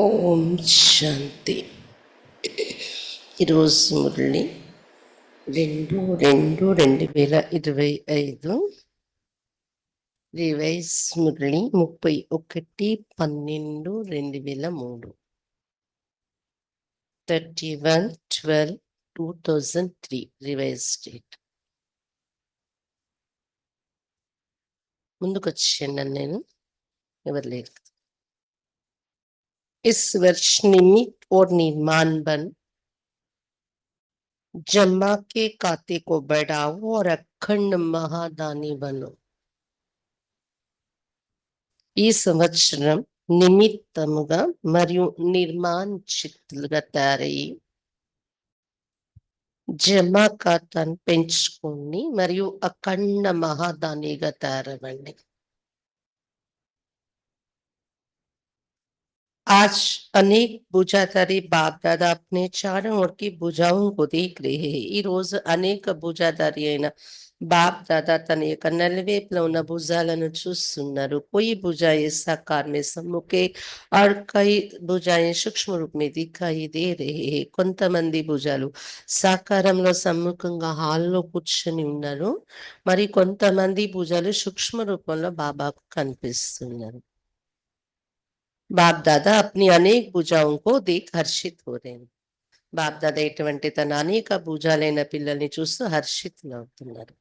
ఓం శాంతి. ఈరోజు Murali 2/2/2025, revise Murali 31/12/2003, 31/12/2003 revise date. ముందుకు వచ్చాను నేను, ఎవరు లేరు. इस वर्ष निमित्त और निर्माण बन जमा के खाते को बढ़ाओ और अखंड महादानी बनो. ఈ సంవత్సరం నిమిత్తముగా మరియు నిర్మాణచిత్తులుగా తయారయ్యి జమా ఖాతాను పెంచుకోండి మరియు అఖండ మహాదానిగా తయారవ్వండి. आज अनेक भुजाधारी बाप दादा अपने चारों ओर की भुजाओं को देख रहे हैं. ఈ రోజు అనేక భుజాధారి అయిన बाप दादा तन యొక్క నలువైపులా ఉన్న భుజాలను చూస్తున్నారు. कोई भुजाएं साकार में सम्मुखे और कई भुजाएं सूक्ष्म रूप में दिखाई दे रहे हैं. కొంతమంది భుజాలు సాకారంలో సమ్ముఖంగా హాల్లో కూర్చొని ఉన్నారు, మరి కొంతమంది భుజాలు సూక్ష్మ రూపంలో బాబాకు కనిపిస్తున్నారు. बाप दादा अपनी अनेक भुजाओं को देख हर्षित हो रहे हैं. बाप दादा ఇటువంటి తన అనేక భుజాలైన పిల్లల్ని చూస్తూ హర్షితులవుతున్నారు.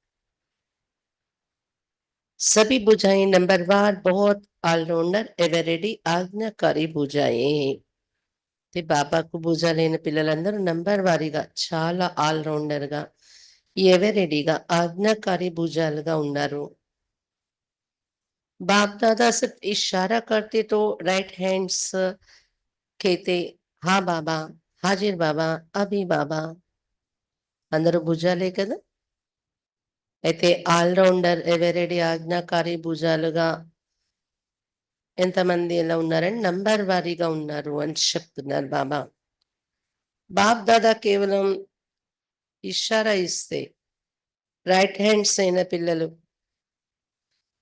सभी भुजाएं नंबरवार बहुत ऑलराउंडर एवरेडी आज्ञाकारी भुजाएं. బాబాకు భుజాలైన పిల్లలందరూ నంబర్ వారీగా చాలా ఆల్రౌండర్ గా, ఎవరెడీగా, ఆజ్ఞాకారి భుజాలుగా ఉన్నారు. बाप दादा सिर्फ इशारा करते तो राइट हैंड्स कहते हाँ बाबा, हाजिर बाबा, अभी बाबा. అందరూ భుజాలే కదా. అయితే ఆల్రౌండర్ ఎవరెడీ ఆజ్ఞాకారి భుజాలుగా ఎంతమంది ఎలా ఉన్నారని నంబర్ వారీగా ఉన్నారు అని చెప్తున్నారు బాబా. బాప్ దాదా కేవలం ఇషారా ఇస్తే రైట్ హ్యాండ్స్ అయిన పిల్లలు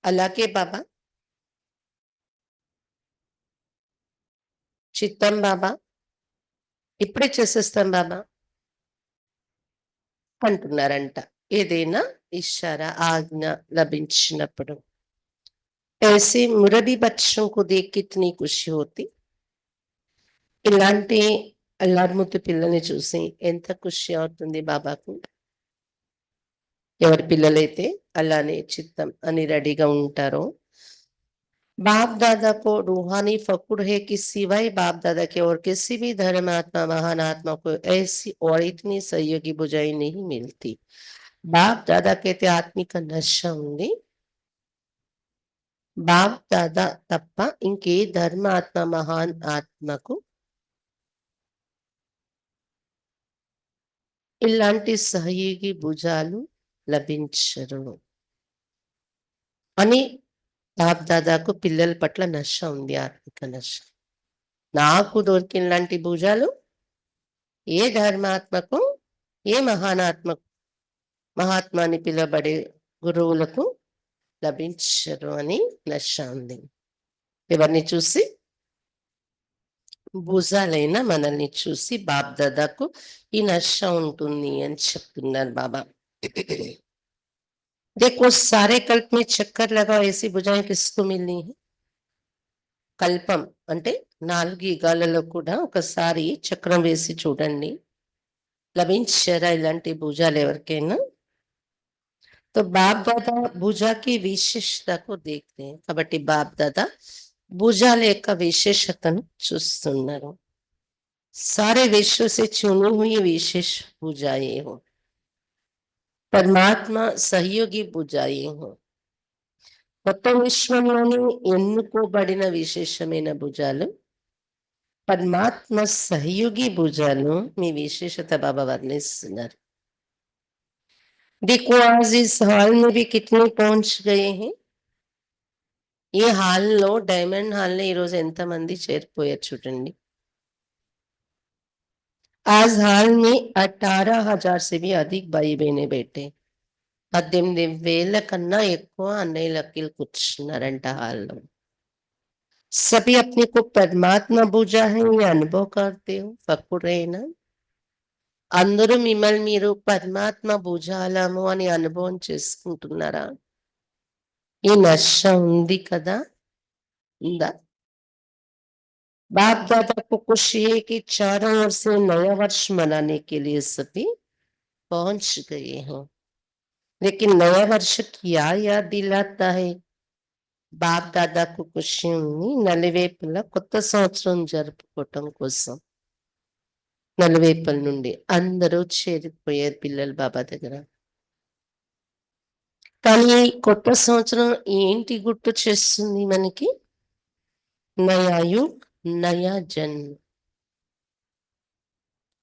అలాగే బాబా చిత్తం బాబా ఇప్పుడే చేసేస్తాం బాబా అంటున్నారంట, ఏదైనా ఇషారా ఆజ్ఞ లభించినప్పుడు. ऐसे मुरबी बच्चों को देख कितनी खुशी होती. ఇలాంటి అల్లారుముద్దు పిల్లల్ని చూసి ఎంత ఖుషి అవుతుంది బాబాకు. ఎవరి పిల్లలైతే అలానే చిత్తం అని రెడీగా ఉంటారో. बाप दादा को रूहानी फक्र है कि सिवाय बाप दादा के और किसी भी धर्मात्मा महान आत्मा को ऐसी और इतनी सहयोगी बुझाई नहीं मिलती. बाप दादा कहते आत्मिक नशा ఉంది. బాప్ దాదా తప్ప ఇంకే ధర్మాత్మ మహాన్ ఆత్మకు ఇలాంటి సహయోగి భుజాలు లభించరు అని బాప్ దాదాకు పిల్లల పట్ల నశ ఉంది, ఆత్మిక నశ. నాకు దొరికిన లాంటి భుజాలు ఏ ధర్మాత్మకు, ఏ మహానాత్మకు, మహాత్మాని పిలబడే గురువులకు లభించరు అని నశ ఉంది. ఎవరిని చూసి? భుజాలైన మనల్ని చూసి బాప్ దాదాకు ఈ నశ ఉంటుంది అని చెప్తున్నారు బాబా. देखो सारे कल्प में चक्कर लगा ऐसी भुजाएं किसको मिलनी है. కల్పం అంటే 4 యుగాలలో కూడా ఒకసారి చక్రం వేసి చూడండి, లభించారా ఇలాంటి భుజాలు ఎవరికైనా? तो बाप दादा भुजा की विशेषता को देखते हैं. కాబట్టి బాప్ దాదా భుజాల యొక్క విశేషతను చూస్తున్నారు. सारे विश्व से चुनी हुई विशेष भुजाएं हो, परमात्मा सहयोगी भुजाएं हो. మొత్తం విశ్వంలోని ఎన్నుకోబడిన విశేషమైన భుజాలు పరమాత్మ సహయోగి భుజాలు. మీ విశేషత బాబా వర్ణిస్తున్నారు. देखो आज इस हॉल में भी कितने पहुंच गए हैं. ఈ హాల్లో, డైమండ్ హాల్లో ఈరోజు ఎంతమంది చేరిపోయారు చూడండి. आज हाल में 18,000 से भी अधिक भाई बहने बैठे. 18,000 కన్నా ఎక్కువ అన్నయ్యలు అక్కలు కూర్చున్నారంట హాల్లో. सभी अपने को परमात्मा बूझा है ये अनुभव करते हो ఫక్కురేనా అందరూ మిమ్మల్ని మీరు పరమాత్మ భుజాలము అని అనుభవం చేసుకుంటున్నారా? ఈ నష ఉంది కదా? ఉందా? बाप दादा को खुशी है कि चारों ओर से नया वर्ष मनाने के लिए सभी पहुंच गए हैं। लेकिन नया वर्ष क्या याद दिलाता है? బాప్ దాదాకు ఖుషి ఉంది నలువైపులా కొత్త సంవత్సరం జరుపుకోవటం కోసం నలువైపుల నుండి అందరూ చేరిపోయారు పిల్లలు బాబా దగ్గర. కానీ ఈ కొత్త సంవత్సరం ఏంటి గుర్తు చేస్తుంది మనకి? నయా యుగ్ నయా జన్మ.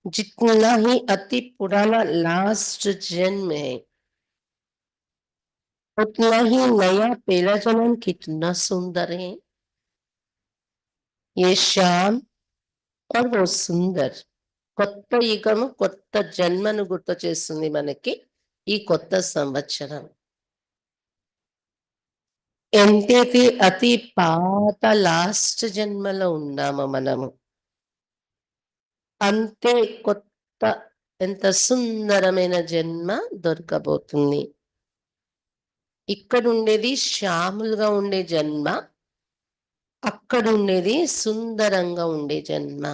जितना ही अति पुराना लास्ट जन्म है उतना ही नया पहला जन्म कितना सुंदर है. ये शाम और वो सुंदर కొత్త యుగము కొత్త జన్మను గుర్తు చేస్తుంది మనకి ఈ కొత్త సంవత్సరం. ఎంతైతే అతి పాత లాస్ట్ జన్మలో ఉన్నామో మనము అంతే కొత్త ఎంత సుందరమైన జన్మ దొరకబోతుంది. ఇక్కడ ఉండేది శ్యాములుగా ఉండే జన్మ, అక్కడ ఉండేది సుందరంగా ఉండే జన్మ.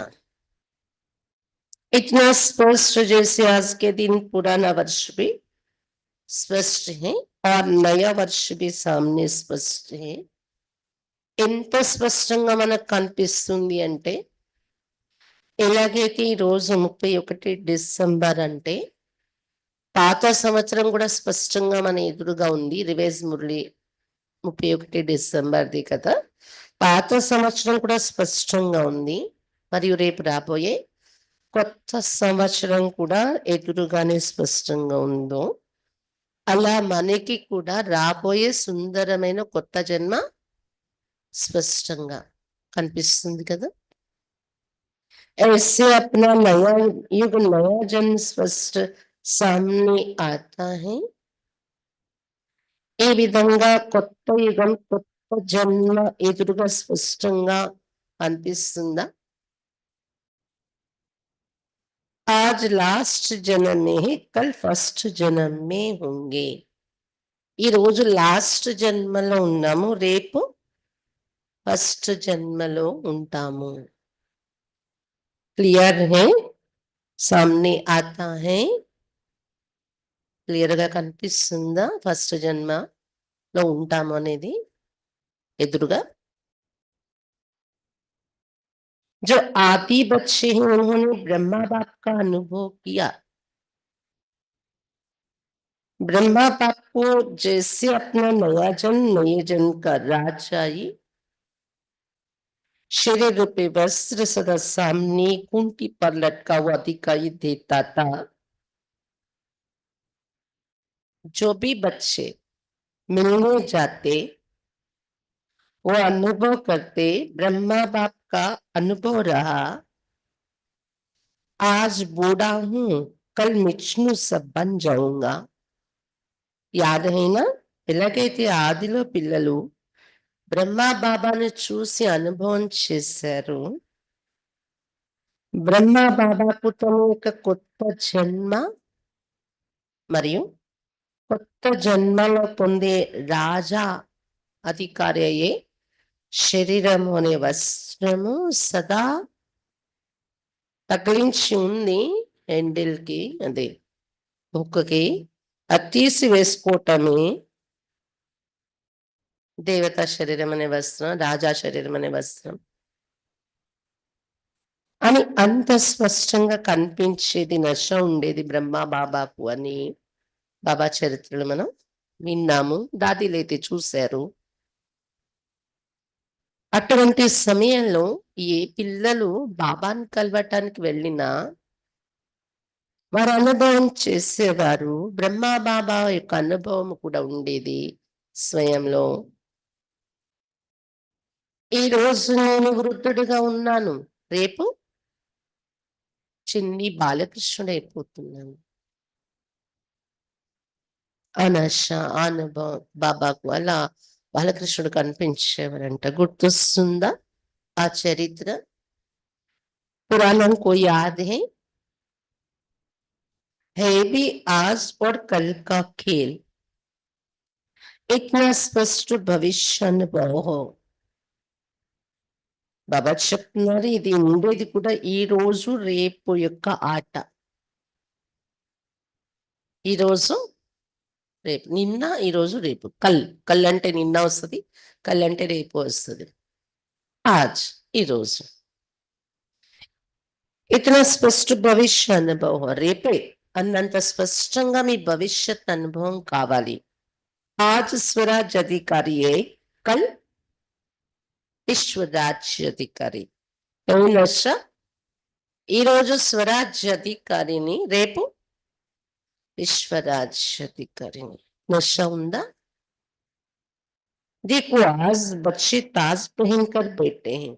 इतना स्पष्ट जैसे आज के दिन पुराना वर्ष भी स्पष्ट है और नया वर्ष भी सामने स्पष्ट है. ఎంత స్పష్టంగా మనకు కనిపిస్తుంది అంటే ఎలాగైతే ఈ రోజు 31 డిసెంబర్ అంటే పాత సంవత్సరం కూడా స్పష్టంగా మన ఎదురుగా ఉంది. రివైజ్ మురళి 31 డిసెంబర్ది కదా. పాత సంవత్సరం కూడా స్పష్టంగా ఉంది మరియు రేపు రాబోయే కొత్త సంవత్సరం కూడా ఎదురుగానే స్పష్టంగా ఉందో అలా మనకి కూడా రాబోయే సుందరమైన కొత్త జన్మ స్పష్టంగా కనిపిస్తుంది కదా. ऐसे अपना नया युग नया जन्म स्पष्ट सामने आता है. ఈ విధంగా కొత్త యుగం కొత్త జన్మ ఎదురుగా స్పష్టంగా అనిపిస్తుందా? आज लास्ट जन्म में है कल फर्स्ट जन्म में होंगे. ఈ రోజు లాస్ట్ జన్మలో ఉన్నాము, రేపు ఫస్ట్ జన్మలో ఉంటాము. క్లియర్ है सामने आता है. క్లియర్ గా కనిపిస్తుందా ఫస్ట్ జన్మలో ఉంటాము అనేది ఎదురుగా? जो आदि बच्चे हैं उन्होंने ब्रह्मा बाप का अनुभव किया. ब्रह्मा बाप को जैसे अपना नया जन्म नए जन्म का राजशाही शरीर रूपी वस्त्र सदा सामने कुंटी पर लटका हुआ दिखाई देता था. जो भी बच्चे मिलने जाते वो अनुभव करते ब्रह्मा बाप का अनुभव रहा. आज बूढ़ा हूं कल मिचनु सब बन जाऊंगा. యాద అయినా ఎలాగైతే ఆదిలో పిల్లలు బ్రహ్మా బాబాను చూసి అనుభవం చేశారు, బ్రహ్మా బాబాకు తన యొక్క కొత్త జన్మ మరియు కొత్త జన్మలో పొందే రాజా అధికారి అయ్యే శరీరము అనే వస్త్రము సదా తగిలించి ఉంది హ్యాండిల్కి, అదే బుక్కకి. అది తీసి వేసుకోవటమే దేవతా శరీరం అనే వస్త్రం, రాజా శరీరం అనే వస్త్రం అని అంత స్పష్టంగా కనిపించేది నష ఉండేది బ్రహ్మ బాబాకు అని బాబా చరిత్రలు మనం విన్నాము, దాదిలైతే చూశారు. అటువంటి సమయంలో ఏ పిల్లలు బాబాని కలవటానికి వెళ్ళినా వారు అనుభవం చేసేవారు. బ్రహ్మ బాబా యొక్క అనుభవం కూడా ఉండేది స్వయంలో. ఈ రోజు నేను వృద్ధుడిగా ఉన్నాను, రేపు చిన్ని బాలకృష్ణుడు అయిపోతున్నాను. అనష అనుభవం బాబాకు అలా బాలకృష్ణుడు కనిపించేవారంట. గుర్తొస్తుందా ఆ చరిత్ర? పురాణం కో యాద్ హై? है भी आज और कल का खेल, इतना स्पष्ट भविष्य अनुभव हो. బాబా చెప్తున్నారు, ఇది ఉండేది కూడా ఈ రోజు రేపు యొక్క ఆట. ఈ రోజు రేపు, నిన్న ఈ రోజు రేపు. కల్, కల్ అంటే నిన్న వస్తుంది, కల్ అంటే రేపు వస్తుంది. ఆజ్ ఈ రోజు. ఇతన స్పష్ట భవిష్య అనుభవం, రేపే అన్నంత స్పష్టంగా మీ భవిష్యత్ అనుభవం కావాలి. ఆజ్ స్వరాజ్ అధికారి, కల్ విశ్వరాజ్యాధికారి. నశ ఈరోజు స్వరాజ్యాధికారిని, రేపు విశ్వరాజ్యాధికారిని. నశ ఉందా? देखो आज बच्चे ताज पहनकर बैठे हैं,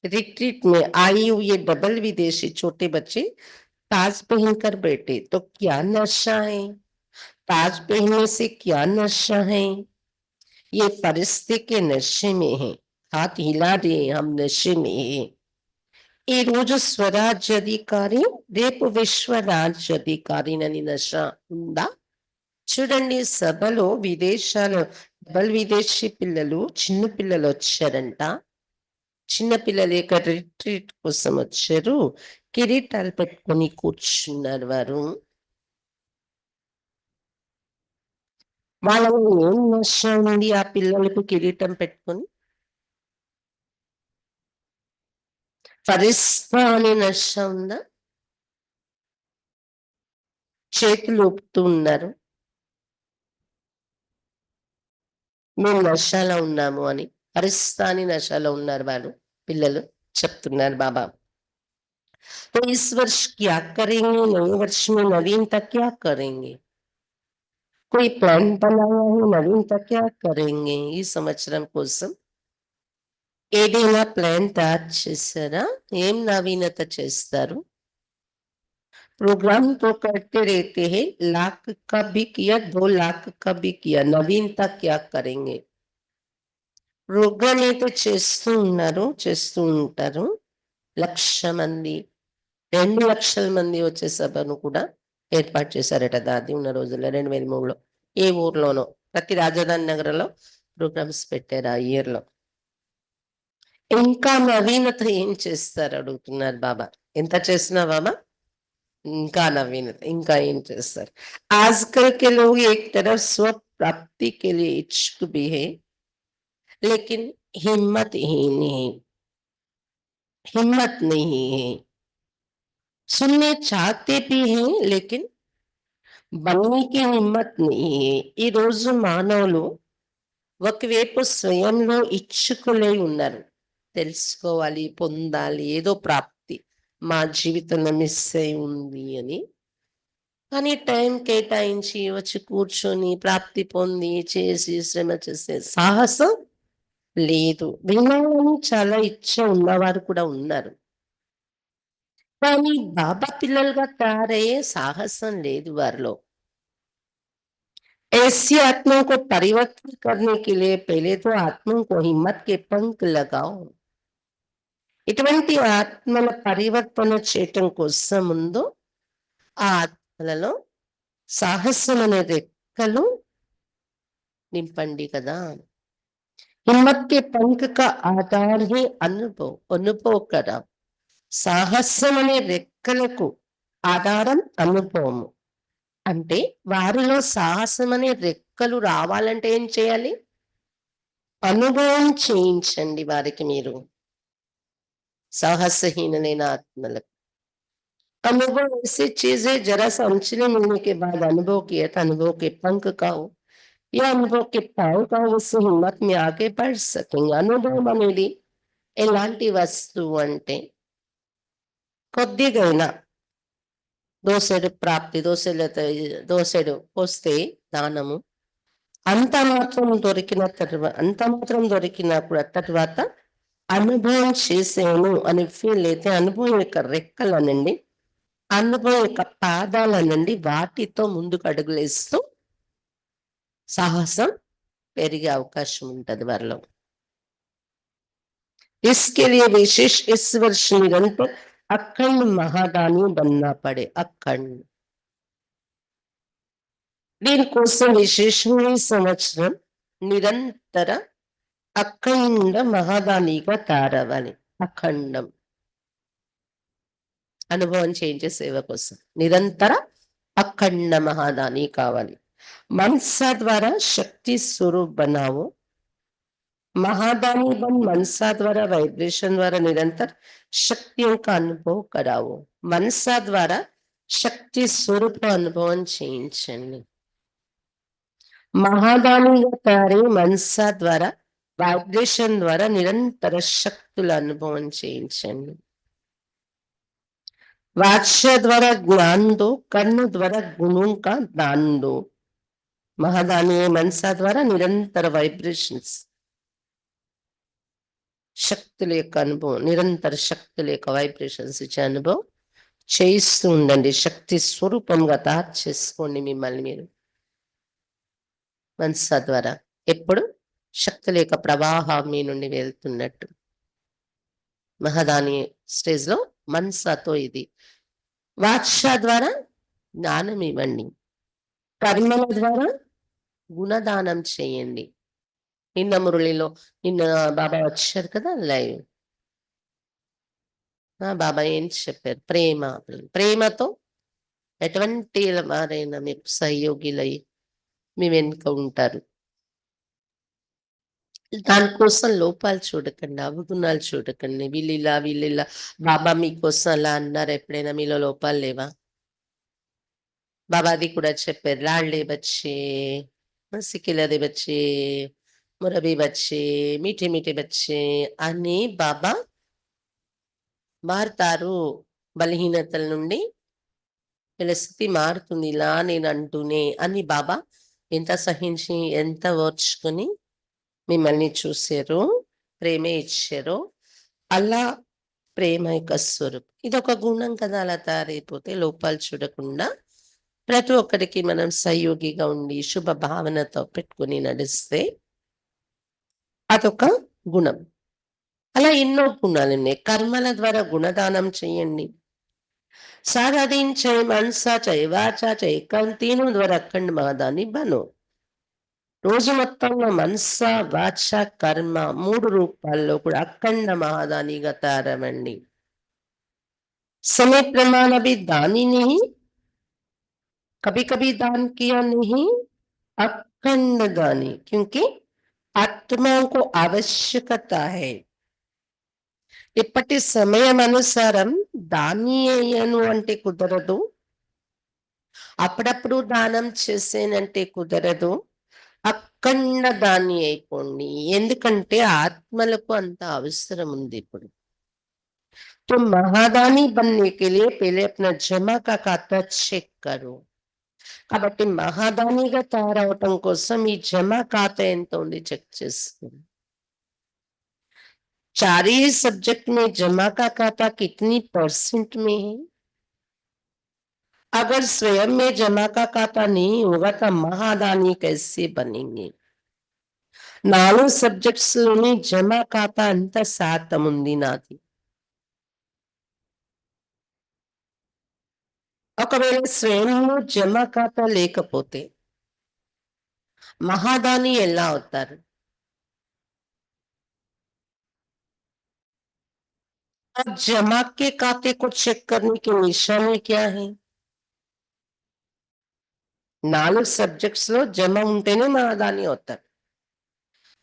रिट्रीट में आई हुई ये डबल विदेशी छोटे बच्चे ताज पहनकर बैठे, तो क्या नशा है? ताज पहनने से क्या नशा है? ये फरिश्ते के नशे में है, हाथ हिला रहे, हम नशे में है. ఈ రోజు స్వరాజ్యాధికారి, రేపు విశ్వరాజ్యాధికారినని నశ ఉందా? చూడండి, సభలో డబల్ విదేశీ పిల్లలు, చిన్న పిల్లలు వచ్చారంట. చిన్న పిల్లలు ఇక్కడ రిట్రీట్ కోసం వచ్చారు. కిరీటాలు పెట్టుకొని కూర్చున్నారు వారు. వాళ్ళలో ఏం నశ ఉంది ఆ పిల్లలకు కిరీటం పెట్టుకొని? ఫరిస్తా అనే నశ ఉందా? చేతులు ఊపుతూ ఉన్నారు, మేము నశాలో ఉన్నాము అని. ఫరిస్తా అని నశాలో ఉన్నారు వాళ్ళు పిల్లలు చెప్తున్నారు బాబా. तो इस वर्ष क्या करेंगे, नए वर्ष में नवीनता क्या करेंगे? कोई प्लान बनाया है, नवीनता क्या करेंगे ఈ సంవత్సరం కోసం? ఏదైనా ప్లాన్ తయారు చేశారా? ఏం నవీనత చేస్తారు? प्रोग्राम तो करते रहते हैं, लाख का भी किया, 2 लाख का भी किया, नवीनता क्या करेंगे? ప్రోగ్రామ్ అయితే చేస్తూ ఉన్నారు, చేస్తూ ఉంటారు. 1,00,000 మంది, 2,00,000 మంది వచ్చే సభను కూడా ఏర్పాటు చేశారట దాది ఉన్న రోజుల్లో, 2003లో. ఏ ఊర్లోనో ప్రతి రాజధాని నగరంలో ప్రోగ్రామ్స్ పెట్టారు ఆ ఇయర్ లో. ఇంకా నవీనత ఏం చేస్తారు అడుగుతున్నారు బాబా. ఎంత చేసినా బాబా ఇంకా నవీనత, ఇంకా ఏం చేస్తారు? आजकल के लोग एक तरफ स्व प्राप्ति के लिए इच्छुक भी है, लेकिन हिम्मत ही नहीं, हिम्मत नहीं है. सुनने चाहते भी हैं, लेकिन बनने की हिम्मत नहीं है. ఈ రోజు మానవులు ఒకవైపు స్వయంలో ఇచ్చుకులై ఉన్నారు, తెలుసుకోవాలి, పొందాలి, ఏదో ప్రాప్తి మా జీవితంలో మిస్ అయి ఉంది అని. కానీ టైం కేటాయించి వచ్చి కూర్చొని ప్రాప్తి పొంది చేసి శ్రమ చేసే సాహసం లేదు. వినాలని చాలా ఇచ్చ ఉన్నవారు కూడా ఉన్నారు, కానీ బాబా పిల్లలుగా తయారయ్యే సాహసం లేదు వారిలో. ऐसी आत्मा को परिवर्तन करने के लिए पहले तो आत्मा को हिम्मत के पंख लगाओ. ఇటువంటి ఆత్మల పరివర్తన చేయటం కోసం ముందు ఆ ఆత్మలలో సాహసం అనే రెక్కలు నింపండి కదా. हिम्मत के पंख का आधार ही अनुभव, अनुभव करा. సాహసం అనే రెక్కలకు ఆధారం అనుభవము. అంటే వారిలో సాహసం అనే రెక్కలు రావాలంటే ఏం చేయాలి? అనుభవం చేయించండి వారికి మీరు. साहसहीन आत्मलक अनुभव ऐसी चीज है, जरा सा अंचले मिलने के बाद अनुभव किया था, अनुभव के पंख का हो या अनुभव के पाव का हो, उससे हिम्मत में आगे बढ़ सकेंगे. అనుభవం అనేది ఎలాంటి వస్తువు అంటే కొద్దిగైనా దోసెడు ప్రాప్తి, దోసెడు వస్తే దానము, అంత మాత్రం దొరికిన తర్వాత అనుభవం చేసేను అని ఫీల్ అయితే, అనుభవం యొక్క రెక్కలనండి, అనుభవం యొక్క పాదాలనండి, వాటితో ముందుకు అడుగులేస్తూ సాహసం పెరిగే అవకాశం ఉంటది వారిలో. इसके लिए विशेष इस वर्ष निरंतर अखंड महादानी बनना पड़े। अखंड దీనికోసం విశేషంగా ఈ సంవత్సరం నిరంతర అఖండ మహాదానిగా తయారవ్వాలి. అఖండం అనుభవం చేయించే సేవ కోసం నిరంతర అఖండ మహాదాని కావాలి. मनसा द्वारा शक्ति स्वरूप बनाओ। महादानी बन मनसा द्वारा वाइब्रेशन द्वारा निरंतर शक्तियों का अनुभव कराओ। मनसा द्वारा शक्ति स्वरूप अनुभव చేయించండి. మహాదానిగా తయారై మనసా ద్వారా వైబ్రేషన్ ద్వారా నిరంతర శక్తుల అనుభవం చేయించండి. वाचा द्वारा ज्ञान दो, कर्ण द्वारा गुणों का दान दो। महादानी मनसा द्वारा निरंतर वाइब्रेशंस శక్తుల యొక్క అనుభవం, నిరంతర శక్తుల యొక్క వైబ్రేషన్స్ ఇచ్చే అనుభవం చేయిస్తూ ఉండండి. శక్తి స్వరూపంగా తయారు చేసుకోండి మిమ్మల్ని మీరు మనసా ద్వారా. ఎప్పుడు శక్తుల యొక్క ప్రవాహం మీ నుండి వెళ్తున్నట్టు. మహాదాని స్టేజ్ లో మనసాతో ఇది. వాచా ద్వారా జ్ఞానం ఇవ్వండి. కర్మల ద్వారా గుణదానం చేయండి. నిన్న మురళిలో నిన్న బాబా వచ్చారు కదా లైవ్. బాబా ఏం చెప్పారు? ప్రేమ. ప్రేమతో ఎటువంటి వారైనా మీకు సహయోగిలై మీ వెనుక ఉంటారు. దానికోసం లోపాలు చూడకండి, అవగుణాలు చూడకండి. వీళ్ళిలా బాబా మీకోసం అలా అన్నారు. ఎప్పుడైనా మీలో లోపాలు లేవా? బాబా అది కూడా చెప్పారు. లాడ్లే బచ్చే, సిక్కిలదే బచ్చే, మురబీ బచ్చే, మీఠే మీఠే బచ్చే అని బాబా మారుతారు. బలహీనతల నుండి వీళ్ళ స్థితి మారుతుంది ఇలా నేను అంటూనే అని బాబా ఎంత సహించి ఎంత ఓర్చుకొని మిమ్మల్ని చూసారు, ప్రేమే ఇచ్చారు. అలా ప్రేమ యొక్క స్వరూపం. ఇదొక గుణం కదా. అలా తయారైపోతే లోపాలు చూడకుండా ప్రతి ఒక్కరికి మనం సహయోగిగా ఉండి శుభ భావనతో పెట్టుకుని నడిస్తే అదొక గుణం. అలా ఎన్నో గుణాలు ఉన్నాయి. కర్మల ద్వారా గుణదానం చేయండి. सारा दिन चाहे मनसा चाहे वाचा चाहे कर्म तीनों द्वारा अखंड महादानी बनो. రోజు మొత్తంలో మనస వాచ కర్మ 3 రూపాల్లో కూడా అఖండ మహాదానిగా తయారవ్వండి. समय प्रमाण अभी दानी नहीं, कभी कभी दान किया नहीं, अखंड दानी, क्योंकि आत्माओं को आवश्यकता है. ఇప్పటి సమయం అనుసారం దాని అయ్యను అంటే కుదరదు, అప్పుడప్పుడు దానం చేసేనంటే కుదరదు. అఖండ దాని అయిపోండి. ఎందుకంటే ఆత్మలకు అంత అవసరం ఉంది ఇప్పుడు. तो महादानी बनने के लिए पहले अपना जमा का खाता చెక్ करो. కాబట్టి మహాదానిగా తయారవటం కోసం ఈ జమా ఖాతా ఎంత ఉంది చెక్ చేసుకోండి. 4 ही सब्जेक्ट में जमा का खाता कितनी % में है? अगर स्वयं में जमा का खाता नहीं होगा तो महादानी कैसे बनेंगे? 4 సబ్జెక్ట్స్ లోని జమా ఖాతా అంత శాతం ఉంది నాది. ఒకవేళ స్వయంలో జమా ఖాతా లేకపోతే మహాదాని ఎలా అవుతారు? अब जमा के खाते को चेक करने की निशानी क्या है? 4 సబ్జెక్ట్స్ లో జమ ఉంటేనే మహాదాని అవుతారు.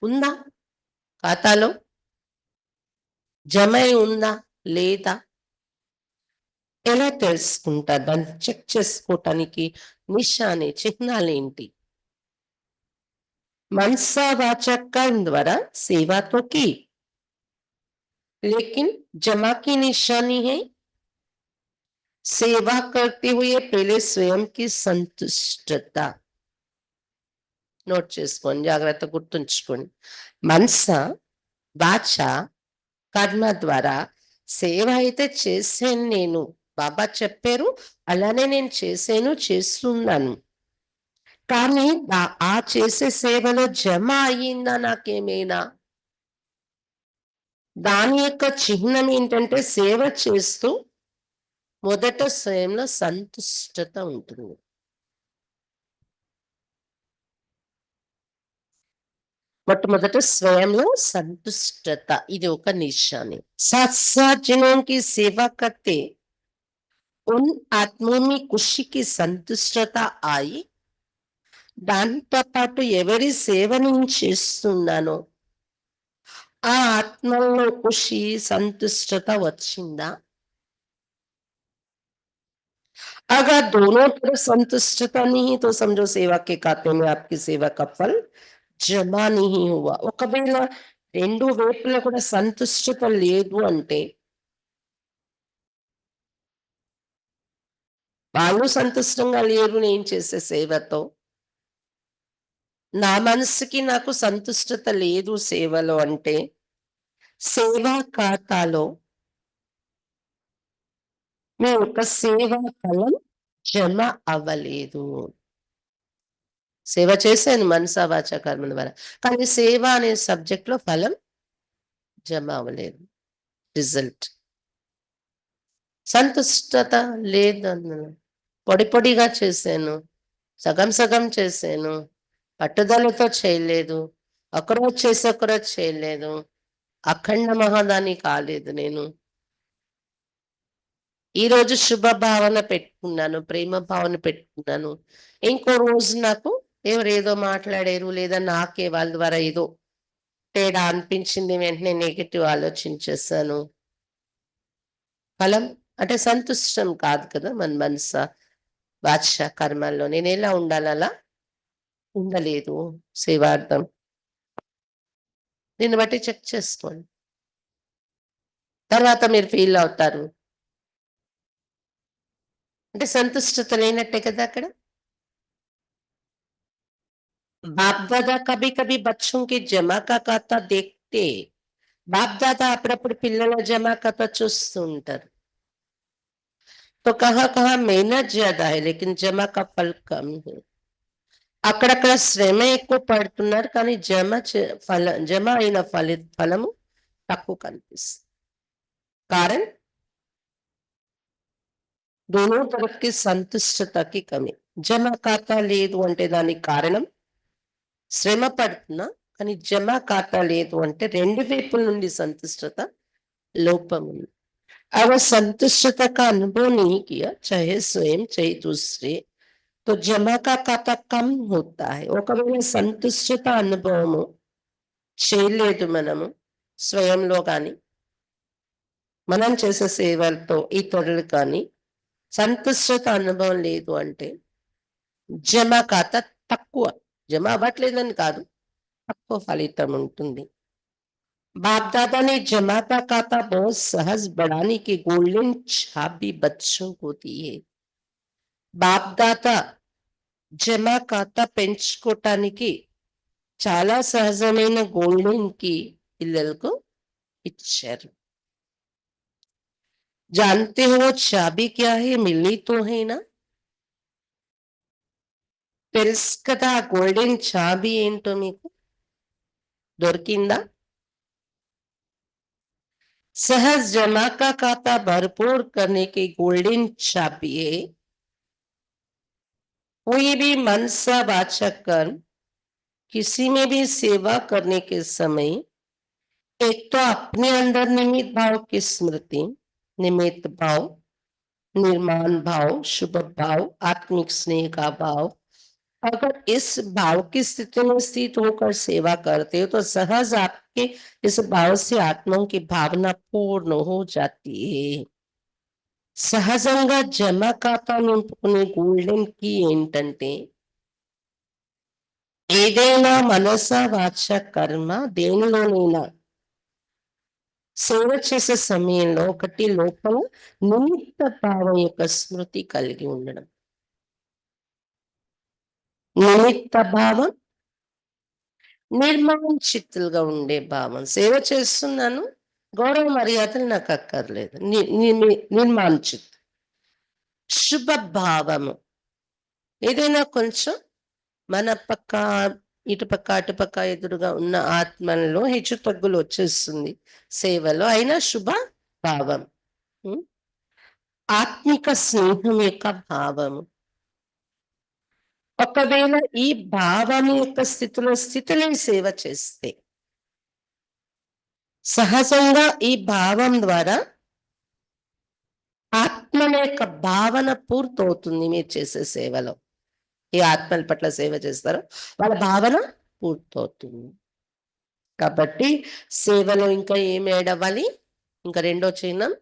ఉందా ఖాతాలో? జమ ఉందా లేదా? ఎలా తెలుసుకుంటారు? దాన్ని చెక్ చేసుకోవటానికి నిశాని చిహ్నాలు ఏంటి? मनसा वाचा कर्म द्वारा सेवा तो की, लेकिन जमा की निशानी है सेवा करते हुए पहले स्वयं की संतुष्टता. నోట్ చేసుకోండి, జాగ్రత్త గుర్తుంచుకోండి. మనస వాచ కర్మ ద్వారా సేవ అయితే చేసాను నేను. బాబా చెప్పారు, అలానే నేను చేశాను, చేస్తున్నాను. కానీ ఆ చేసే సేవలో జమ అయ్యిందా నాకేమైనా? దాని యొక్క చిహ్నం ఏంటంటే సేవ చేస్తూ మొదట స్వయంలో సంతుష్టత ఉంటుంది. మొట్టమొదట స్వయంలో సంతుష్టత ఇది ఒక నిశాని. साथ-साथ की सेवा करते उन आत्मों में खुशी की సంతుష్టత आई దాంతో పాటు ఎవరి సేవ నేను చేస్తున్నానో ఆ ఆత్మల్లో ఖుషి సంతుష్టత వచ్చిందా? अगर दोनों तरफ संतुष्टता नहीं तो समझो सेवा के खाते में आपकी सेवा का फल जमा नहीं हुआ. ఒకవేళ రెండు వైపులా కూడా సంతుష్టత లేదు అంటే వాళ్ళు సంతుష్టంగా లేరు నేను చేసే సేవతో. నా మనసుకి నాకు సంతుష్టత లేదు సేవలో అంటే సేవా ఖాతాలో మీ యొక్క సేవా ఫలం జమ అవ్వలేదు. సేవ చేశాను మనసా, వాచా, కర్మల ద్వారా. కానీ సేవ అనే సబ్జెక్ట్‌లో ఫలం జమ అవ్వలేదు. రిజల్ట్. సంతుష్టత లేదన్నాను. పొడి పొడిగా చేశాను. సగం సగం చేశాను. పట్టుదలతో చేయలేదు. ఒకరోజు చేసి ఒకరోజు చేయలేదు. అఖండ మహాదాని కాలేదు నేను. ఈరోజు శుభ భావన పెట్టుకున్నాను. ప్రేమ భావన పెట్టుకున్నాను. ఇంకో రోజు నాకు ఎవరేదో మాట్లాడారు లేదా నాకే వాళ్ళ ద్వారా ఏదో తేడా అనిపించింది. వెంటనే నెగెటివ్ ఆలోచించేసాను. ఫలం అంటే సంతుష్టం కాదు కదా! మన మనస, వాచ, కర్మల్లో నేనెలా ఉండాలో అలా ఉండలేదు సేవార్థం. దీన్ని బట్టి చెక్ చేసుకోండి. తర్వాత మీరు ఫీల్ అవుతారు. అంటే సంతుష్టత లేనట్టే కదా అక్కడ. బాప్-దాదా కభీ-కభీ బచ్చోं के जमा का खाता देखते బాప్-దాదా అప్పుడప్పుడు పిల్లల జమా ఖాతా చూస్తూ ఉంటారు. तो कहाँ-कहाँ मेहनत ज़्यादा है लेकिन जमा का फल कम है. అక్కడక్కడ శ్రమ ఎక్కువ పడుతున్నారు. కానీ జమ అయిన ఫలము తక్కువ కనిపిస్తుంది. कारण दोनों तरफ की సంతుష్టతకి కమి. జమ ఖాతా లేదు అంటే దానికి కారణం శ్రమ పడుతున్నా కానీ జమ ఖాతా లేదు అంటే రెండు వైపుల నుండి సంతుష్టత लोपम ఉంది. अगर संतुष्टता का अनुभव नहीं किया चाहे स्वयं चाहे दूसरे तो जमा का खाता कम होता है. ఒకవేళ సంతుష్టత అనుభవము చేయలేదు మనము స్వయంలో కానీ మనం చేసే సేవలతో ఇతరులు కానీ సంతుష్టత అనుభవం లేదు అంటే జమ ఖాతా తక్కువ. జమ అవ్వట్లేదని కాదు, తక్కువ ఫలితం ఉంటుంది. बाप दादा ने जमा का खाता बहुत सहज बढ़ाने की गोल्डन छाप भी बच्चों को दी है. బాప్ దాదా జమా ఖాతా పెంచుకోవటానికి చాలా సహజమైన గోల్డెన్ కి పిల్లలకు ఇచ్చారు. जानते हो वो चाबी क्या है? मिली तो है ना? తెలుసు కదా గోల్డెన్ చాబీ ఏంటో మీకు దొరికిందా? सहज जमा का खाता भरपूर करने की गोल्डन चाबी है. कोई भी मनसा वाचक कर्म किसी में भी सेवा करने के समय एक तो अपने अंदर निमित्त भाव की स्मृति, निमित्त भाव, निर्माण भाव, शुभ भाव, आत्मिक स्नेह का भाव. अगर इस भाव की स्थिति में स्थित होकर सेवा करते हो तो सहज आपके इस भाव से आत्माओं की भावना पूर्ण हो जाती है. సహజంగా జమ ఖాతా నింపుకునే గోల్డెన్ కీ ఏంటంటే ఏదైనా మనస వాచ కర్మ దేనిలోనైనా సేవ చేసే సమయంలో ఒకటి లోపల నిమిత్త భావం యొక్క స్మృతి కలిగి ఉండడం. నిమిత్త భావం నిర్మచిత్తులుగా ఉండే భావం. సేవ చేస్తున్నాను, గౌరవ మర్యాదలు నాకు అక్కర్లేదు. నిర్మాంచిత్. శుభ భావము ఏదైనా కొంచెం మన పక్క, ఇటుపక్క, అటుపక్క ఎదురుగా ఉన్న ఆత్మలలో హెచ్చు తగ్గులు వచ్చేస్తుంది సేవలో. అయినా శుభ భావం. ఉం? ఆత్మిక స్నేహం యొక్క భావము. ఒకవేళ ఈ భావం యొక్క స్థితిలో సేవ చేస్తే సహజంగా ఈ భావం ద్వారా ఆత్మల యొక్క భావన పూర్తవుతుంది మీరు చేసే సేవలో. ఈ ఆత్మల పట్ల సేవ చేస్తారో వాళ్ళ భావన పూర్తవుతుంది. కాబట్టి సేవలో ఇంకా ఏమి యాడ్ అవ్వాలి? ఇంకా రెండో చిహ్నం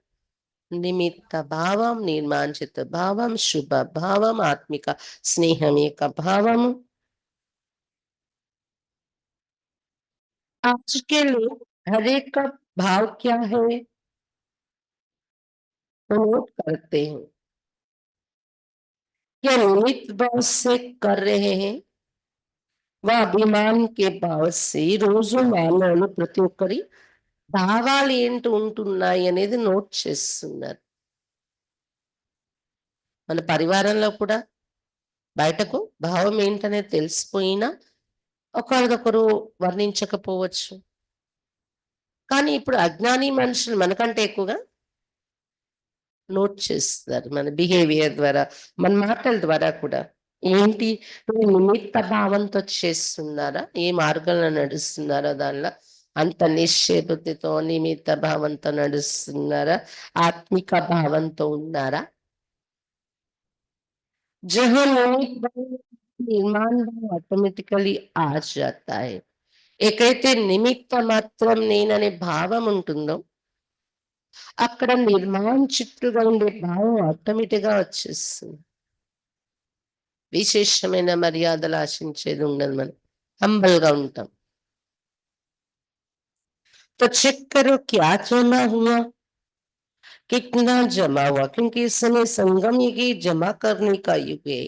నిమిత్త భావం, నిర్మాంచిత భావం, శుభ భావం, ఆత్మిక స్నేహం యొక్క భావము. आज के लोग हर एक का भाव क्या है वो नोट करते हैं, क्या निमित्त भाव से कर रहे हैं వా అభిమానికే భావసి రోజు మానవులు ప్రతి ఒక్కరి భావాలు ఏంటి ఉంటున్నాయి అనేది నోట్ చేస్తున్నారు. మన పరివారంలో కూడా బయటకు భావం ఏంటనేది తెలిసిపోయినా ఒకరికొకరు వర్ణించకపోవచ్చు. కానీ ఇప్పుడు అజ్ఞాని మనుషులు మనకంటే ఎక్కువగా నోట్ చేస్తారు మన బిహేవియర్ ద్వారా, మన మాటల ద్వారా కూడా. ఏంటి నిమిత్త భావంతో చేస్తున్నారా? ఏ మార్గంలో నడుస్తున్నారా? దానిలో అంత నిశ్చయబుద్ధితో నిమిత్త భావంతో నడుస్తున్నారా? ఆత్మిక భావంతో ఉన్నారా? जहाँ निमित्त भाव निर्माण भाव ఆటోమేటికలీ ఆ జాతా హై. ఎక్కడైతే నిమిత్త మాత్రం నేననే భావం ఉంటుందో అక్కడ నిర్మాణచిత్తుగా ఉండే భావం ఆటోమేటిక్ గా వచ్చేస్తుంది. విశేషమైన మర్యాదలు ఆశించేది ఉండదు. మనం హంబల్ గా ఉంటాం. तो चेक करो क्या जमा हुआ, कितना जमा हुआ, क्योंकि इस समय संगम युग ही जमा करने का युग है.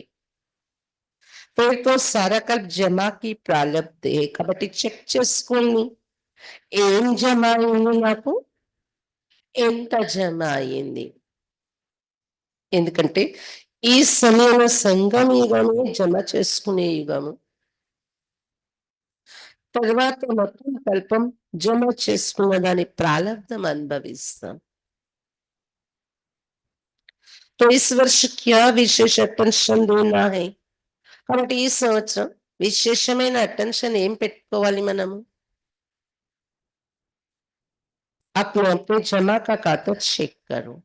फिर तो सारा कल जमा की ప్రాలబ్ధే కాబట్టి చెక్ చేసుకోండి ఏం జమ అయింది, నాకు ఎంత జమ అయింది. ఎందుకంటే ఈ సమయంలో సంఘం యుగము జమ చేసుకునే యుగము. తర్వాత మొత్తం కల్పం జమ చేసుకున్న దాని ప్రాలబ్ధం అనుభవిస్తాం. तो इस वर्ष क्या विशेष अटेंशन देना है, కాబట్టి ఈ సంవత్సరం విశేషమైన అటెన్షన్ ఏం పెట్టుకోవాలి మనము? अपने अपने जमा का खाता చెక్ करो.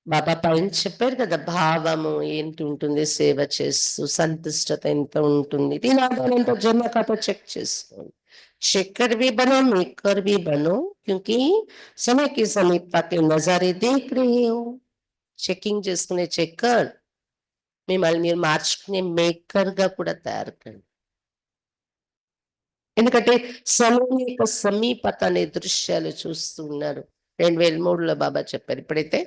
బాబా పైన చెప్పారు కదా, భావము ఏంటి ఉంటుంది, సేవ చేస్తూ సంతుష్టత ఎంత ఉంటుంది, దీని ఆధారంతో జమ ఖాతా చెక్ చేసుకోండి. शेकर भी बनो, मेकर भी बनो, क्योंकि समय के समीपता के नजारे देख रहे हो. చెకింగ్ చేసుకునే చెక్కర్ మిమ్మల్ని మీరు మార్చుకునే మేకర్ గా కూడా తయారు కండి. ఎందుకంటే సమయం యొక్క సమీపత అనే దృశ్యాలు చూస్తూ ఉన్నారు. 2003లో బాబా చెప్పారు. ఇప్పుడైతే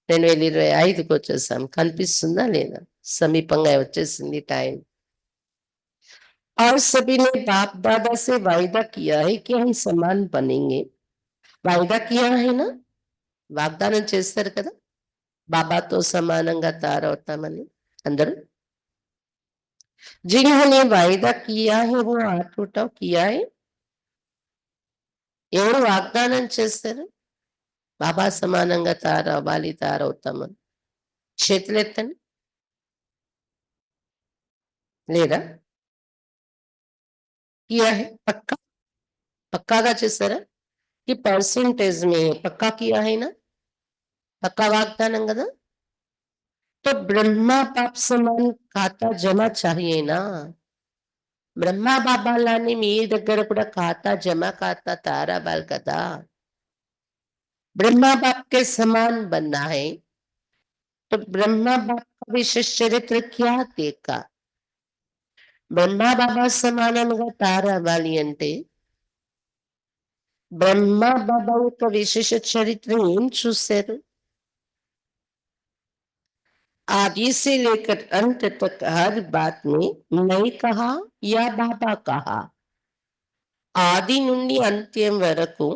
2025కి వచ్చేసాం. కనిపిస్తుందా లేదా? సమీపంగా వచ్చేసింది టైం. और सभी ने बाप दादा से वायदा किया है कि हम समान बनेंगे. వాయిదా కియా హైనా, వాగ్దానం చేస్తారు కదా బాబాతో సమానంగా తయారవుతామని అందరూ. जिन्होंने वायदा किया है वो हाथ उठाओ, किया है. ఎవరు వాగ్దానం చేస్తారు బాబా సమానంగా తయారవ్వాలి, తయారవుతామని? చేతులెత్తండి. లేదా? किया है పక్కా, పక్కాగా చేస్తారా? ఈ పర్సెంటేజ్ మే పక్కా కియా है ना, పక్కా వాగ్దానం కదా. तो ब्रह्मा बाप समान खाता जमा चाहिए ना. బ్రహ్మా బాబాలాని మీ దగ్గర కూడా ఖాతా జమ ఖాతా తారాబాల్ కదా. ब्रह्मा बाप के समान बनना है तो ब्रह्मा बाप का विशेष चरित्र क्या देखा. బ్రహ్మా బాబా సమానంగా తారావాలి అంటే బ్రహ్మా బాబా యొక్క విశేష చరిత్ర ఏం చూశారు? आगे से लेकर अंत तक हर बात में मैं कहा या बाबा कहा. ఆది నుండి అంత్యం వరకు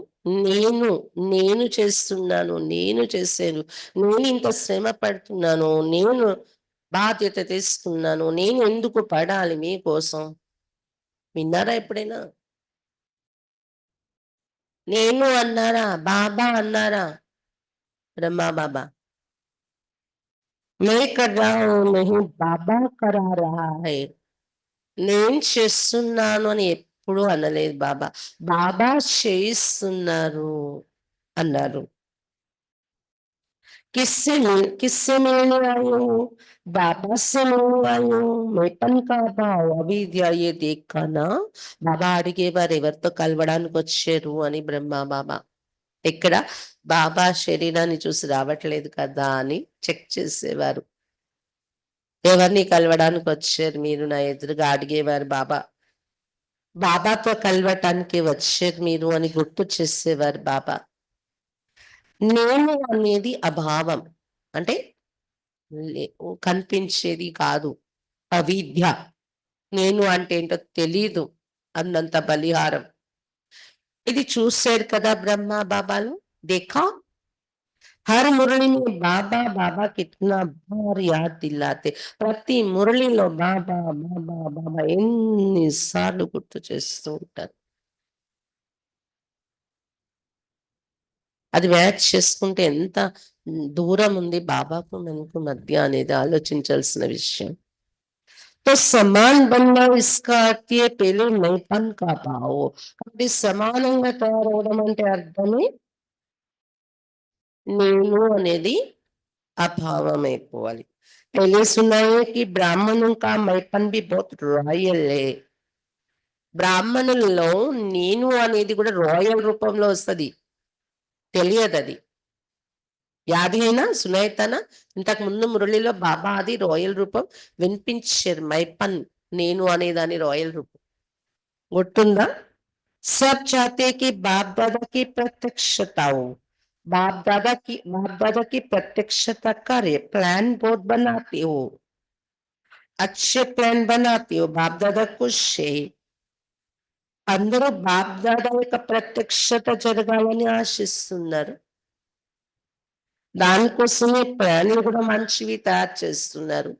నేను నేను చేస్తున్నాను, నేను చేశాను, నేను ఇంత శ్రమ పడుతున్నాను, నేను బాధ్యత తీసుకున్నాను. నేను ఎందుకు పడాలి మీకోసం? విన్నారా ఎప్పుడైనా? నేను అన్నారా? బాబా అన్నారా? బ్రహ్మ బాబా. मैं कर रहा हूँ नहीं బాబా करा रहा है. నేను చేస్తున్నాను అని ఎప్పుడూ అనలేదు బాబా. బాబా చేయిస్తున్నారు అన్నారు. किससे मिलने आई हूँ? बाबा से मिलने आई हूँ. मैपन का भाव అవిద్య ये देखा ना. బాబా అడిగేవారు ఎవరితో కలవడానికి వచ్చారు అని బ్రహ్మ బాబా. ఎక్కడ? బాబా శరీరాన్ని చూసి రావట్లేదు కదా అని చెక్ చేసేవారు. ఎవరిని కలవడానికి వచ్చారు మీరు నా ఎదురుగా అడిగేవారు బాబా. బాబాతో కలవటానికి వచ్చారు మీరు అని గుర్తు చేసేవారు బాబా. నేను అనేది అభావం. అంటే కనిపించేది కాదు. అవిద్య. నేను అంటే ఏంటో తెలీదు అన్నంత బలిహారం. ఇది చూశారు కదా బ్రహ్మ బాబాలు. देखा हर मुरली में बाबा बाबा कितना बार याद दिलाते. ప్రతి మురళిలో బాబా బాబా బాబా ఎన్నిసార్లు గుర్తు చేస్తూ ఉంటారు. అది మ్యాచ్ చేసుకుంటే ఎంత దూరం ఉంది బాబాకు మనకు మధ్య అనేది ఆలోచించాల్సిన విషయం. तो समान बनना इसका अर्थ ये पहले नैपन का भाव. కాబట్టి సమానంగా తయారవడం అంటే అర్థమే నేను అనేది अभाव అయిపోవాలి. पहले सुना है कि ब्राह्मणों का मैपन भी बहुत रॉयल है. బ్రాహ్మణుల్లో నేను అనేది కూడా రాయల్ రూపంలో వస్తది. తెలియదది. యాది అయినా సునైతనా ఇంతకు ముందు మురళిలో బాబా అది రాయల్ రూపం వినిపించారు. మైపన్ నేను అనేదాని రాయల్ రూపం. గుర్తుందా? सब चाहते कि बाप दादा की प्रत्यक्षता हो. बाप दादा की प्रत्यक्षता करे. प्लान बहुत बनाते हो. अच्छे प्लान बनाते हो. बाप दादा खुश है. అందరూ బాప్ దాదా యొక్క ప్రత్యక్షత జరగాలని ఆశిస్తున్నారు. దానికోసమే ప్లాన్లు కూడా మంచివి తయారు చేస్తున్నారు.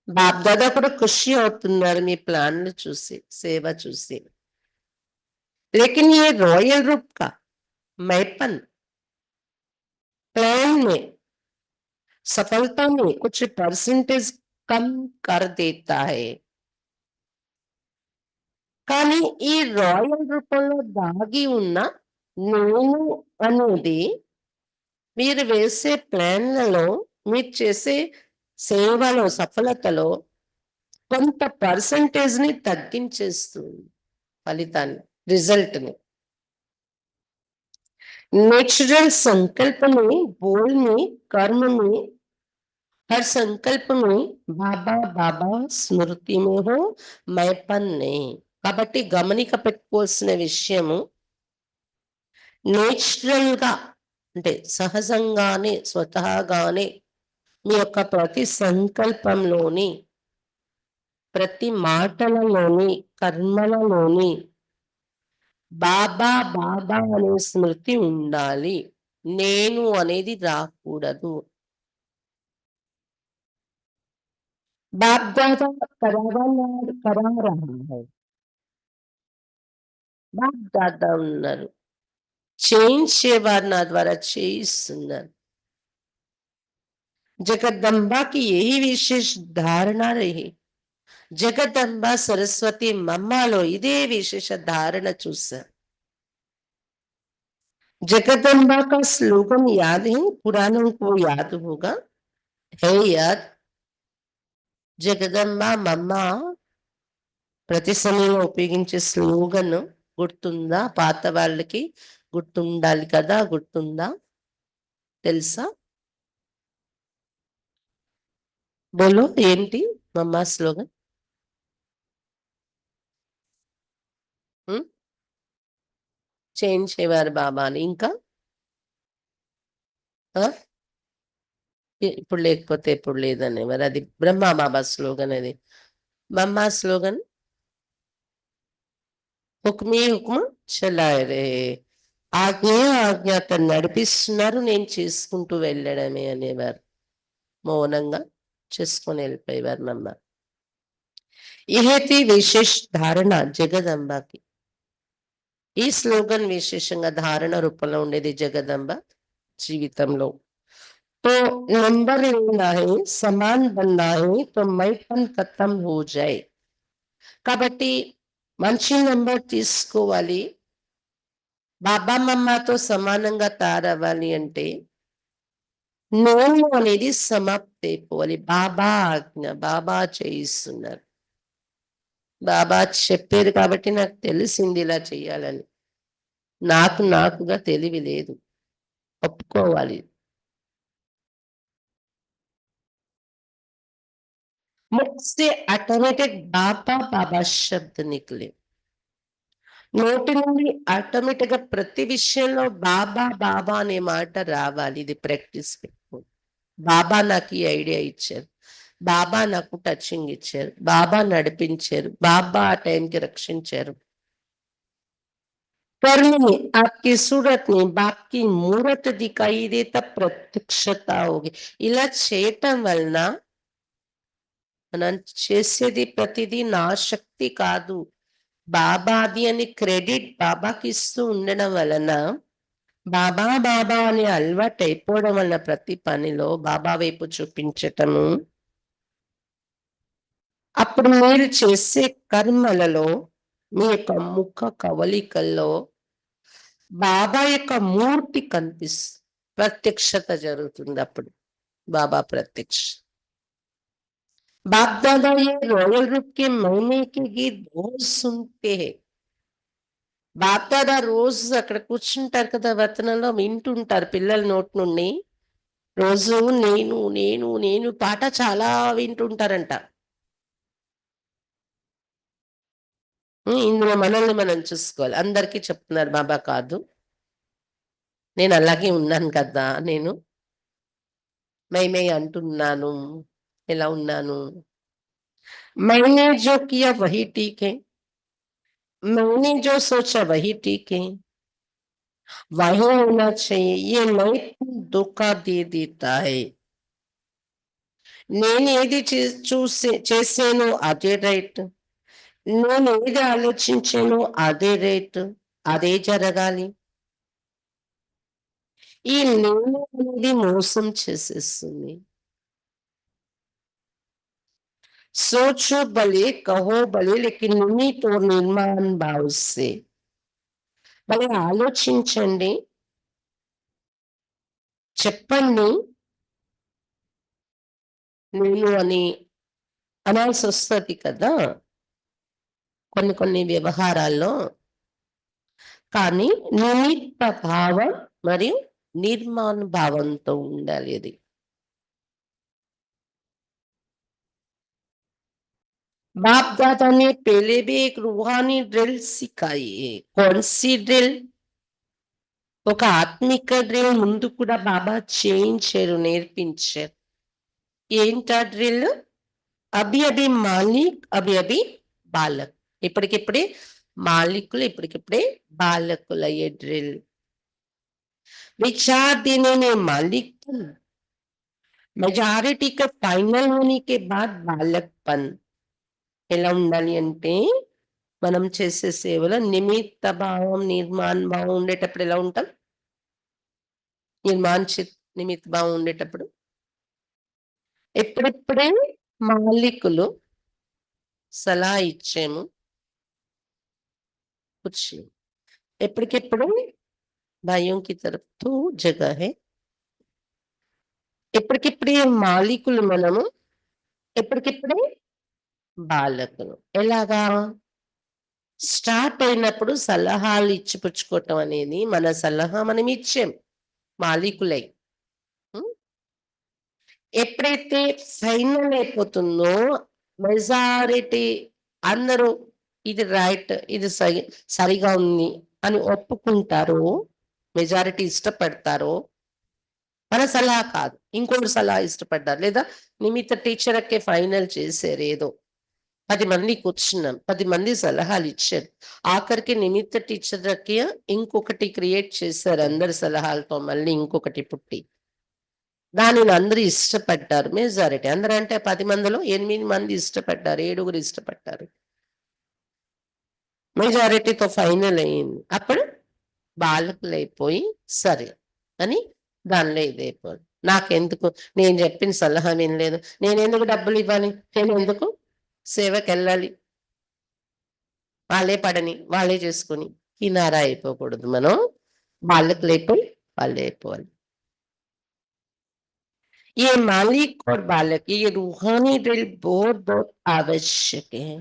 బాప్ దాదా కూడా ఖుషి అవుతున్నారు మీ ప్లాన్లు చూసి, సేవ చూసి. लेकिन ये रॉयल रूप का मैपन प्लान में सफलता में कुछ परसेंटेज कम कर देता है. కానీ ఈ రాయల్ రూపంలో దాగి ఉన్న నేను అనేది మీరు వేసే ప్లాన్లలో, మీరు చేసే సేవలో, సఫలతలో కొంత పర్సంటేజ్‌ని తగ్గించేస్తుంది ఫలితాన్ని, రిజల్ట్‌ని. नेचुरल संकल्प में, बोल में, कर्म में, हर संकल्प में బాబా బాబా స్మృతి में हो मैपन नहीं. కాబట్టి గమనిక పెట్టుకోవాల్సిన విషయము నేచురల్‌గా అంటే సహజంగానే, స్వతహాగానే మీ యొక్క ప్రతి సంకల్పంలోని, ప్రతి మాటలలోని, కర్మలలోని బాబా బాబా అనే స్మృతి ఉండాలి. నేను అనేది రాకూడదు. బాప్ దాదా కరా రహా హై. బాప్ దాదా ఉన్నారు. చేయించేవారు నా ద్వారా చేయిస్తున్నారు. जगदम्बा की यही विशेष धारणा रही. జగదంబ సరస్వతి మమ్మాలో ఇదే విశేష ధారణ చూసా. जगदम्बा का स्लोगन याद है? पुरानों को याद होगा. है याद? జగదంబ మమ్మ ప్రతి సమయంలో ఉపయోగించే స్లోగన్ గుర్తుందా? పాత వాళ్ళకి గుర్తుండాలి కదా, గుర్తుందా? తెలుసా? బోలో ఏంటి మమ్మ స్లోగన్? చేయించేవారు బాబా అని. ఇంకా ఇప్పుడు లేకపోతే ఎప్పుడు లేదనేవారు. అది బ్రహ్మ బాబా స్లోగన్. అది మమ్మ స్లోగన్ హుక్మే హుక్మ చలాయ్ రే. ఆజ్ఞ ఆజ్ఞ తను నడిపిస్తున్నారు, నేను చేసుకుంటూ వెళ్ళడమే అనేవారు. మౌనంగా చేసుకొని వెళ్ళిపోయేవారనమ్మ. ఇహతి విశేష ధారణ జగదంబకి. ఈ స్లోగన్ విశేషంగా ధారణ రూపంలో ఉండేది జగదంబ జీవితంలో. तो नंबर लेना है, समान बनना है, तो मैपन खत्म हो जाए. కాబట్టి మంచి నంబర్ తీసుకోవాలి. బాబా మమ్మతో సమానంగా తయారవ్వాలి అంటే నేను అనేది సమాప్తి అయిపోవాలి. బాబా ఆజ్ఞ, బాబా చేయిస్తున్నారు. బాబా చెప్పారు కాబట్టి నాకు తెలిసింది ఇలా చెయ్యాలని. నాకుగా తెలివి లేదు. ఒప్పుకోవాలి. मुख से ऑटोमेटिक बाबा बाबा शब्द निकले. నోటి నుండి ఆటోమేటిక్ గా ప్రతి విషయంలో బాబా బాబా అనే మాట రావాలి. ఇది ప్రాక్టీస్ పెట్టుకో. బాబా నాకు ఈ ఐడియా ఇచ్చారు, బాబా నాకు టచింగ్ ఇచ్చారు, బాబా నడిపించారు, బాబా ఆ టైంకి రక్షించారు. करनी आपकी सूरत में बाप की मूरत दिखाई देता ప్రత్యక్షత होगी. ఇలా చేయటం వలన మనం చేసేది ప్రతిదీ నా శక్తి కాదు, బాబాది అని క్రెడిట్ బాబాకి ఇస్తూ ఉండడం వలన, బాబా బాబా అని అలవాటు అయిపోవడం వలన ప్రతి పనిలో బాబా వైపు చూపించటము, అప్పుడు మీరు చేసే కర్మలలో మీ యొక్క ముఖ కవలికల్లో బాబా యొక్క మూర్తి కనిపిస్తుంది. ప్రత్యక్షత జరుగుతుంది అప్పుడు. బాబా ప్రత్యక్ష. बाप दादा ये रॉयल रूप के महीने के गीत रोज सुनते हैं. బాప్ దాదా రోజు అక్కడ కూర్చుంటారు కదా, వతనంలో వింటుంటారు పిల్లల నోటి నుండి. రోజు నేను నేను నేను పాట చాలా వింటుంటారంట. ఇందులో మనల్ని మనం చూసుకోవాలి. అందరికీ చెప్తున్నారు బాబా కాదు, నేను అలాగే ఉన్నాను కదా, నేను మేమే అంటున్నాను, ఎలా ఉన్నాను. मैंने जो किया वही ठीक है, मैंने जो सोचा वही ठीक है, वही होना चाहिए. ये मैं धोखा दे देता है. నేను ఏది చేసానో అదే రైట్, నేను ఏది ఆలోచించానో అదే రైట్, అదే జరగాలి. ఈ నేను అనేది మోసం చేసేస్తుంది. सोचो भले, कहो भले, लेकिन निमित्त और निर्माण भाव से. భలే ఆలోచించండి, చెప్పండి, నేను అని అనాల్సి వస్తుంది కదా కొన్ని కొన్ని వ్యవహారాల్లో. కానీ నిమిత్త భావం మరియు నిర్మాణ భావంతో ఉండాలి అది. बाप दादा ने पहले भी एक रूहानी ड्रिल सिखाई है. कौन सी ड्रिल? ఒక ఆత్మిక డ్రిల్ ముందు కూడా బాబా చేయించారు, నేర్పించారు. ఏంటా డ్రిల్? అభి అభి మాలిక్, అభి అభి బాలక్. ఇప్పటికిప్పుడే మాలికులు, ఇప్పటికిప్పుడే బాలకులు అయ్యే డ్రిల్. विचार देने में मालिकपन, మెజారిటీ का फाइनल होने के बाद బాలక్పన్. ఎలా ఉండాలి అంటే మనం చేసే సేవలో నిమిత్త భావం నిర్మాణ భావం ఉండేటప్పుడు ఎలా ఉంటాం? నిర్మాణచిత్ నిమిత్త భావం ఉండేటప్పుడు ఎప్పుడెప్పుడే మాలికులు సలహా ఇచ్చాము కుర్చీ, ఎప్పటికెప్పుడు భాइयों की तरफ तो जगह है. ఎప్పటికిప్పుడే మాలికులు మనము, ఎప్పటికిప్పుడే బాలకులు. ఎలాగా? స్టార్ట్ అయినప్పుడు సలహాలు ఇచ్చిపుచ్చుకోవటం అనేది, మన సలహా మనం ఇచ్చాం మాలికులై. ఎప్పుడైతే ఫైనల్ అయిపోతుందో మెజారిటీ అందరూ ఇది రైట్, ఇది సరిగా ఉంది అని ఒప్పుకుంటారో, మెజారిటీ ఇష్టపడతారో, మన సలహా కాదు ఇంకోటి సలహా ఇష్టపడ్డారు, లేదా నిమిత్త టీచర్కే ఫైనల్ చేశారు. ఏదో 10 మంది కూర్చున్నాం, 10 మంది సలహాలు ఇచ్చారు, ఆఖరికి నిమిత్త టీచర్కి ఇంకొకటి క్రియేట్ చేశారు అందరి సలహాలతో, మళ్ళీ ఇంకొకటి పుట్టి దానిని అందరూ ఇష్టపడ్డారు. మెజారిటీ అందరంటే 10 మందిలో 8 మంది ఇష్టపడ్డారు. 7 ఇష్టపడ్డారు. మెజారిటీతో ఫైనల్ అయింది. అప్పుడు బాలకులైపోయి సరే అని దానిలో ఇదైపోయారు. నాకెందుకు, నేను చెప్పిన సలహా వినలేదు. నేనెందుకు డబ్బులివ్వాలి? నేనెందుకు సేవకెళ్ళాలి? వాళ్ళే పడని, వాళ్ళే చేసుకొని కినారా అయిపోకూడదు. మనం బాలకులైపోయి వాళ్ళే అయిపోవాలి. ये मालिक और बालक ये रूहानी ड्रिल बहुत बहुत आवश्यक है.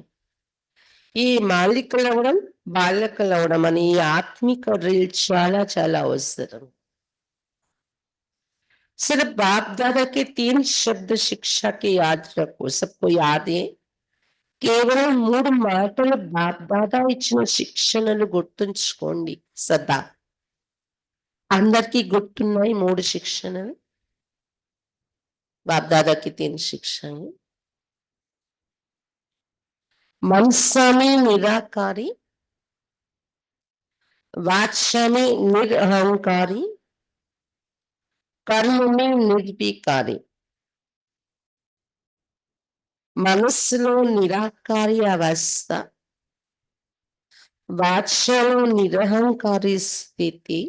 ఈ మాలికలవ్వడం, బాలకులవ్వడం అని ఈ ఆత్మిక డ్రిల్ చాలా చాలా అవసరం. सिर्फ बाप दादा के 3 शब्द शिक्षा के याद रखो. सबको याद है. కేవలం 3 మాటలు బాప్ దాదా ఇచ్చిన శిక్షణలు గుర్తుంచుకోండి సదా. అందరికీ గుర్తున్నాయి 3 శిక్షణలు. बाप दादा की 3 शिक्षाएं. मनसा में निराकारी, वाचा में निरहंकारी, कर्म में निर्विकारी. మనస్సులో నిరాకారి అవస్థ, వాచలో నిరహంకారి స్థితి,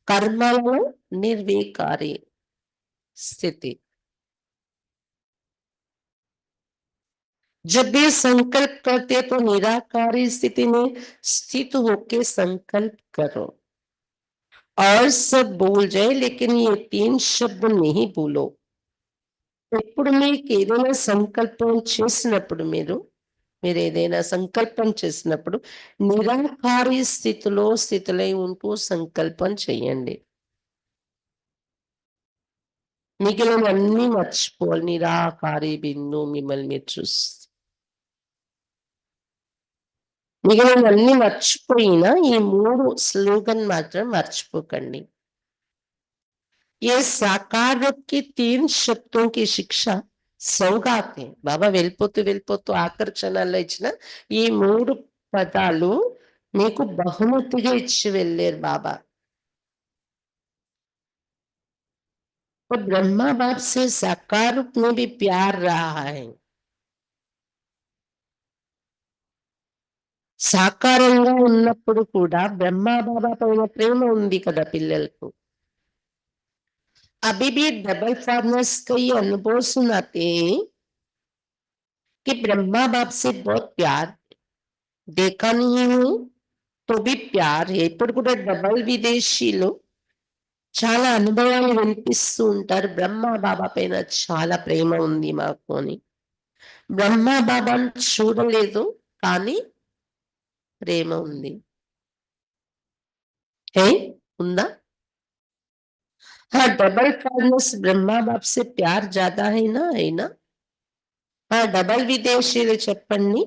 कर्मों निर्विकारी स्थिति. जब भी संकल्प करते तो निराकारी स्थिति में स्थित होके संकल्प करो और सब भूल जाए, लेकिन ये 3 शब्द नहीं भूलो. ఎప్పుడు మీకు ఏదైనా సంకల్పం చేసినప్పుడు మీరు ఏదైనా సంకల్పం చేసినప్పుడు నిరాకారి స్థితిలో ఉంటూ సంకల్పం చేయండి. మిగిలినవన్నీ మర్చిపోవాలి. నిరాకారి బిందు మిమ్మల్ని మీరు చూస్తే మిగిలినవన్నీ మర్చిపోయినా ఈ 3 స్లోగన్ మాత్రం మర్చిపోకండి. ये साकार रूप की 3 शब्दों की शिक्षा सौगात है. బాబా వెళ్ళిపోతూ ఆఖరి క్షణాల్లో ఇచ్చిన ఈ 3 పదాలు మీకు బహుమతిగా ఇచ్చి వెళ్ళారు బాబా. तो ब्रह्मा बाप से साकार रूप में भी प्यार रहा है. సాకారంగా ఉన్నప్పుడు కూడా బ్రహ్మా బాబా పైన ప్రేమ ఉంది కదా పిల్లలకు. अभी भी डबल फादर्स का ये अनुभव सुनाते हैं कि ब्रह्मा बाप से बहुत प्यार, देखा नहीं हूं तो भी प्यार है. ఇప్పుడు కూడా డబల్ విదేశీలు చాలా అనుభవాలు వినిపిస్తూ ఉంటారు. బ్రహ్మ బాబా పైన చాలా ప్రేమ ఉంది మాకు అని. బ్రహ్మ బాబాను చూడలేదు కానీ ప్రేమ ఉంది. ఏ ఉందా? हाँ, डबल फादर्स ब्रह्मा बाप से प्यार ज्यादा है ना, है ना? हाँ, డబల్ విదేశీయులు చెప్పండి.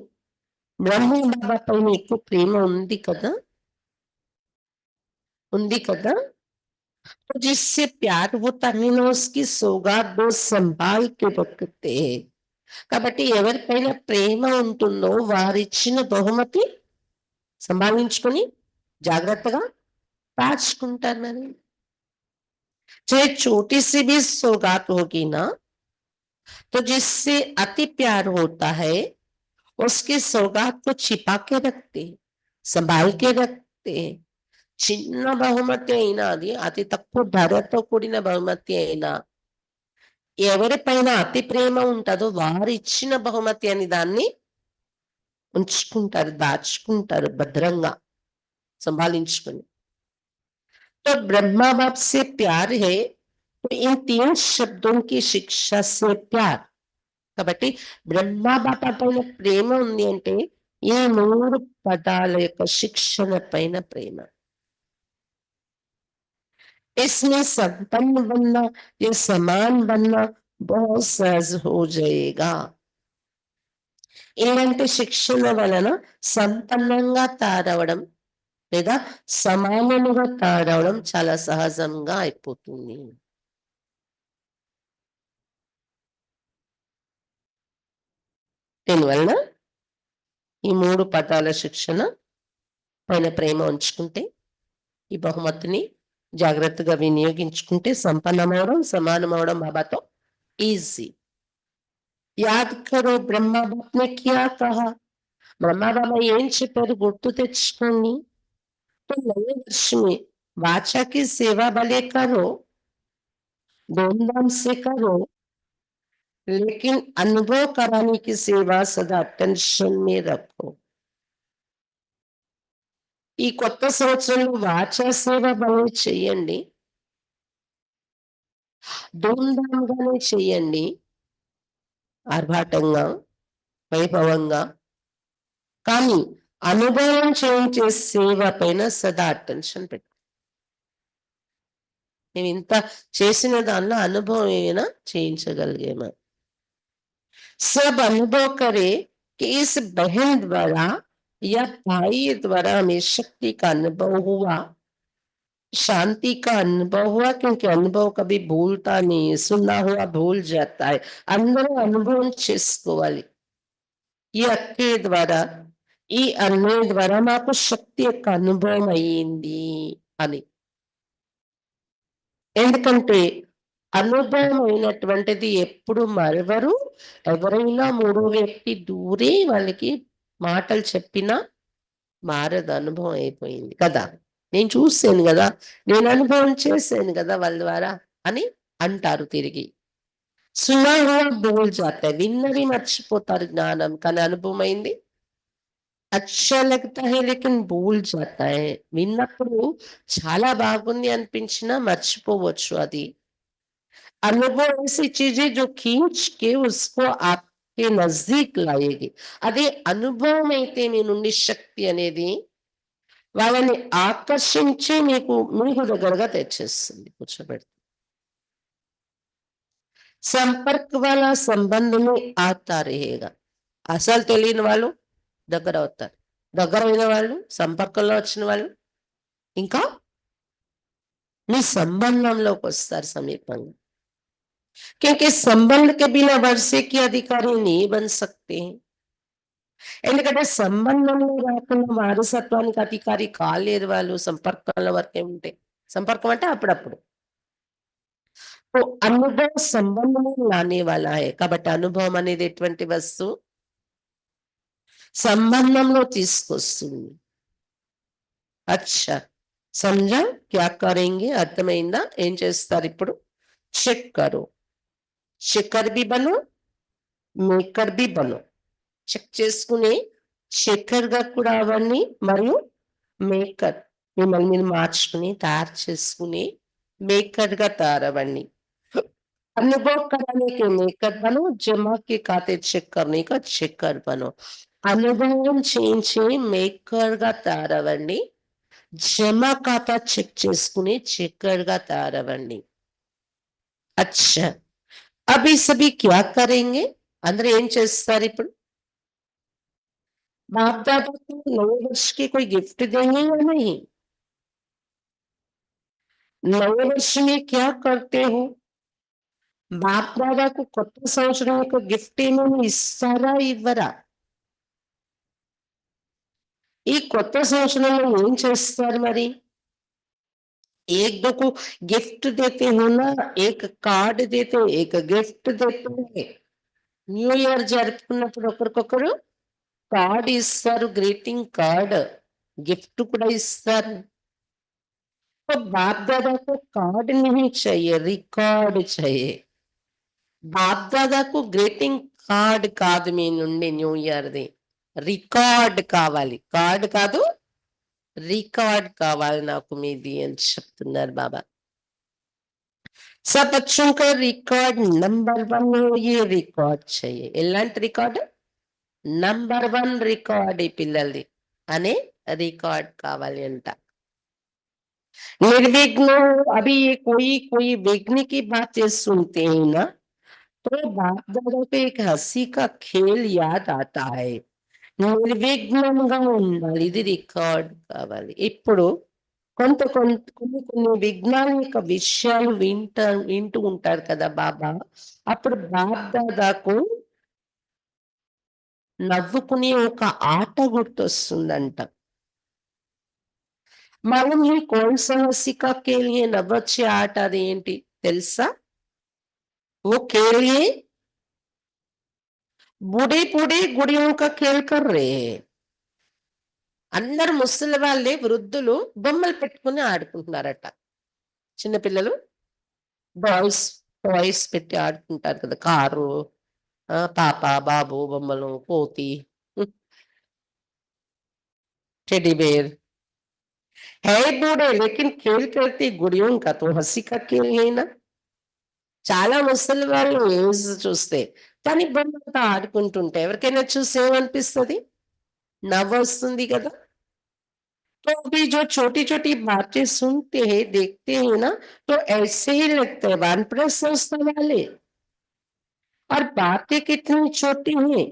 బ్రహ్మ బాబా పైన ఎక్కువ ప్రేమ ఉంది కదా, ఉంది కదా. तो जिससे प्यार होता है ना उसकी सौगात बहुत संभाल के रखते हैं. కాబట్టి ఎవరిపైన ప్రేమ ఉంటుందో వారిచ్చిన బహుమతి సంభాళించుకొని జాగ్రత్తగా దాచుకుంటారు. మరి चाहे छोटी सी भी सौगात होगी ना, तो जिससे अति प्यार होता है उसकी सौगात को छिपा के रखते हैं, संभाल के रखते हैं. చిన్న బహుమతి అయినా, అది అతి తక్కువ ధరతో కూడిన బహుమతి అయినా, ఎవరిపైన అతి ప్రేమ ఉంటుందో వారు ఇచ్చిన బహుమతి అని దాన్ని ఉంచుకుంటారు, దాచుకుంటారు భద్రంగా సంభాళించుకొని. तो ब्रह्मा बाप से प्यार है तो इन 3 शब्दों की शिक्षा से प्यार. కాబట్టి బ్రహ్మ బాబా పైన ప్రేమ ఉంది అంటే ఈ 3 పదాల యొక్క శిక్షణ పైన ప్రేమ. इसमें संपन्न बनना या समान बनना बहुत सहज हो जाएगा. ఇలాంటి శిక్షణ వలన సంపన్నంగా తయారవడం లేదా సమానముగా తయారవడం చాలా సహజంగా అయిపోతుంది. దీనివలన ఈ 3 పదాల శిక్షణ పైన ప్రేమ ఉంచుకుంటే ఈ బహుమతిని జాగ్రత్తగా వినియోగించుకుంటే సంపన్నమవడం, సమానమవడం బాబాతో ఈజీ. యాద్ కరో బ్రహ్మ బాప్ నే క్యా కహా? బ్రహ్మ బాబా ఏం చెప్పారు గుర్తు తెచ్చుకోండి. तो नए वर्ष में वाचा की सेवा भले करो, धूमधाम से करो, लेकिन अनुभव कराने की सेवा सदा टेंशन में रखो. ఈ కొత్త సంవత్సరంలో వాచా సేవ భలే చెయ్యండి, ధూమ్ధామ్గానే చెయ్యండి, ఆర్భాటంగా, వైభవంగా. కానీ అనుభవం చేయించే సేవ పైన సదా అటెన్షన్ పెట్టు. మేము ఇంత చేసిన దానిలో అనుభవం ఏమైనా చేయించగలిగేమా? सब अनुभव करे कि इस बहन द्वारा या भाई द्वारा हमें शक्ति का अनुभव हुआ, शांति का अनुभव हुआ, क्योंकि अनुभव कभी भूलता नहीं है, सुना हुआ भूल जाता है. అందరూ అనుభవం చేసుకోవాలి. ఈ అక్కే ద్వారా, ఈ అన్నయ్య ద్వారా మాకు శక్తి యొక్క అనుభవం అయ్యింది అని. ఎందుకంటే అనుభవం అయినటువంటిది ఎప్పుడు మరెవరు, ఎవరైనా మూడో వ్యక్తి దూరే వాళ్ళకి మాటలు చెప్పినా మారదు, అనుభవం అయిపోయింది కదా. నేను చూసాను కదా, నేను అనుభవం చేశాను కదా వాళ్ళ ద్వారా అని అంటారు తిరిగి. సునా హువా భూల్ జాతా హై, విన్నవి మర్చిపోతారు జ్ఞానం, కానీ అనుభవం అయింది అచ్చా లగతా హై లేకిన్ భూల్ జాతా హై. విన్నప్పుడు చాలా బాగుంది అనిపించినా మర్చిపోవచ్చు అది. अनुभव ऐसी चीज है जो खींच के उसको आपके नजदीक लाएगी. అదే అనుభవం అయితే మీ నుండి శక్తి అనేది వాళ్ళని ఆకర్షించి మీకు దగ్గరగా తెచ్చేస్తుంది, కూర్చోబెడుతుంది. సంపర్క్ వాళ్ళ సంబంధమే ఆతా रहेगा. అసలు తెలియని వాళ్ళు దగ్గర అవుతారు, దగ్గర అయిన వాళ్ళు, సంపర్కంలో వచ్చిన వాళ్ళు ఇంకా మీ సంబంధంలోకి వస్తారు సమీపంగా. क्योंकि संबंध के बिना वर्षे के अधिकारी नहीं बन सकते. ఎందుకంటే సంబంధంలో రాకుండా వారసత్వానికి అధికారి కాలేరు వాళ్ళు, సంపర్కంలో వరకే ఉంటే. సంపర్కం అంటే అప్పుడప్పుడు. तो अनुभव संबंध में लाने वाला है. కాబట్టి అనుభవం అనేది ఎటువంటి వస్తువు? సంబంధంలో తీసుకొస్తుంది. అచ్చా సమझा क्या करेंगे? అర్థమైందా? ఏం చేస్తారు ఇప్పుడు? చెక్ కరో, శిఖర్ బి బనో, మేకర్ బి బనో. చెక్ చేసుకుని శేఖర్‌గా కూడా అవ్వండి, మరియు మేకర్, మిమ్మల్ని మీరు మార్చుకుని, తయారు చేసుకుని మేకర్‌గా తయారవ్వండి. अनुभव कराने के मेकर बनो, जमा के खाते చెక్ करने का చెక్కర్ बनो. అనుభవం చేయించి మేకర్‌గా తయారవ్వండి, జమా ఖాతా చెక్ చేసుకుని చెక్కర్‌గా తయారవ్వండి. अच्छा अभी सभी क्या करेंगे? అందరూ ఏం చేస్తారు ఇప్పుడు? बाप दादा को नए वर्ष की कोई गिफ्ट देंगे या नहीं? नए वर्ष में क्या करते हो? बाप दादा को కొత్త సంవత్సరం యొక్క గిఫ్ట్ ఏమైనా ఇస్తారా, ఇవ్వరా? ఈ కొత్త సంవత్సరంలో ఏం చేస్తారు మరి? एक दो को गिफ्ट देते हो ना, एक कार्ड देते हो, एक गिफ्ट देते हैं. న్యూ ఇయర్ జరుపుకున్నప్పుడు ఒకరికొకరు కార్డ్ ఇస్తారు, గ్రీటింగ్ కార్డ్, గిఫ్ట్ కూడా ఇస్తారు. तो बाप दादा को कार्ड नहीं चाहिए, रिकॉर्ड चाहिए. బాప్ దాదాకు గ్రీటింగ్ కార్డ్ కాదు మీ నుండి న్యూ ఇయర్ది, రికార్డ్ కావాలి. కార్డ్ కాదు, రికార్డ్ కావాలి నాకు మీది అని చెప్తున్నారు బాబా. सब बच्चों का रिकॉर्ड नंबर 1 हो, ये रिकॉर्ड चाहिए. ఎలాంటి రికార్డ్? నంబర్ 1 రికార్డ్ ఈ పిల్లలది అనే రికార్డ్ కావాలి అంట. निर्विघ्न हो, अभी ये कोई कोई विघ्न की बातें सुनते हैं ना, तो बाप दादा को एक हंसी का खेल याद आता है. నిర్విఘ్నంగా ఉండాలి, ఇది రికార్డ్ కావాలి. ఇప్పుడు కొన్ని విజ్ఞాన యొక్క విషయాలు వింటూ ఉంటారు కదా బాబా, అప్పుడు బాప్ దాదాకు నవ్వుకునే ఒక ఆట గుర్తొస్తుందంట. मालूम है कौन सा हंसिका के लिए నవ్వొచ్చే ఆట అది ఏంటి తెలుసా? वो खेल ये बूढ़े बूढ़े गुड़ियों का खेल कर रहे हैं. అందరు ముసలి వాళ్ళే వృద్ధులు బొమ్మలు పెట్టుకొని ఆడుకుంటున్నారట. చిన్న పిల్లలు బాయ్స్ టాయ్స్ పెట్టి ఆడుకుంటారు కదా! కారు, పాప, బాబు బొమ్మలు, కోతి, टेडी बेयर. है बूढ़े लेकिन खेल करती गुड़ियों का तो हंसी का खेल है ना. చాలా ముసలి వాళ్ళు ఏజ్ చూస్తే కానీ బొమ్మలతో ఆడుకుంటుంటే ఎవరికైనా చూసి ఏమనిపిస్తది? నవ్వొస్తుంది కదా! तो अभी जो छोटी-छोटी बातें सुनते हैं, देखते हैं ना, तो ऐसे ही लगता है वानप्रस्थ संस्था वाले और बातें कितनी छोटी हैं.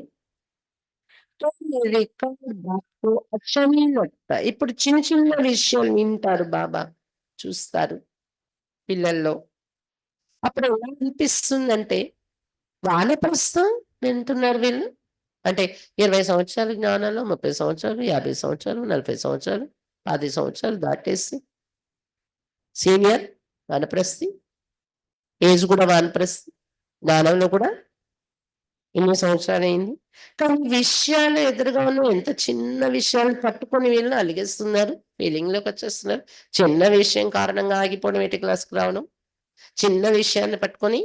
तो రికార్డ్ బాబుకు అచ్చమే लगता. ఇప్పుడు చిన్న చిన్న విషయాలు వింటారు బాబా, చూస్తారు పిల్లల్లో. అప్పుడు ఎలా అనిపిస్తుందంటే, వానప్రస్థం వింటున్నారు వీళ్ళు. అంటే 20 సంవత్సరాల జ్ఞానంలో 30 సంవత్సరాలు, 50 సంవత్సరాలు, 40 సంవత్సరాలు, 10 సంవత్సరాలు దాటేసి సీనియర్ వానప్రస్థి. ఏజ్ కూడా వానప్రస్థి. జ్ఞానంలో కూడా ఇన్ని సంవత్సరాలయింది. కానీ విషయాలు ఎదురుగా ఉన్న ఎంత చిన్న విషయాలను పట్టుకొని వీళ్ళు అలిగేస్తున్నారు. ఫీలింగ్‌లోకొచ్చేస్తున్నారు. చిన్న విషయం కారణంగా ఆగిపోవడం ఏంటి క్లాస్‌కి రావడం. చిన్న విషయాన్ని పట్టుకొని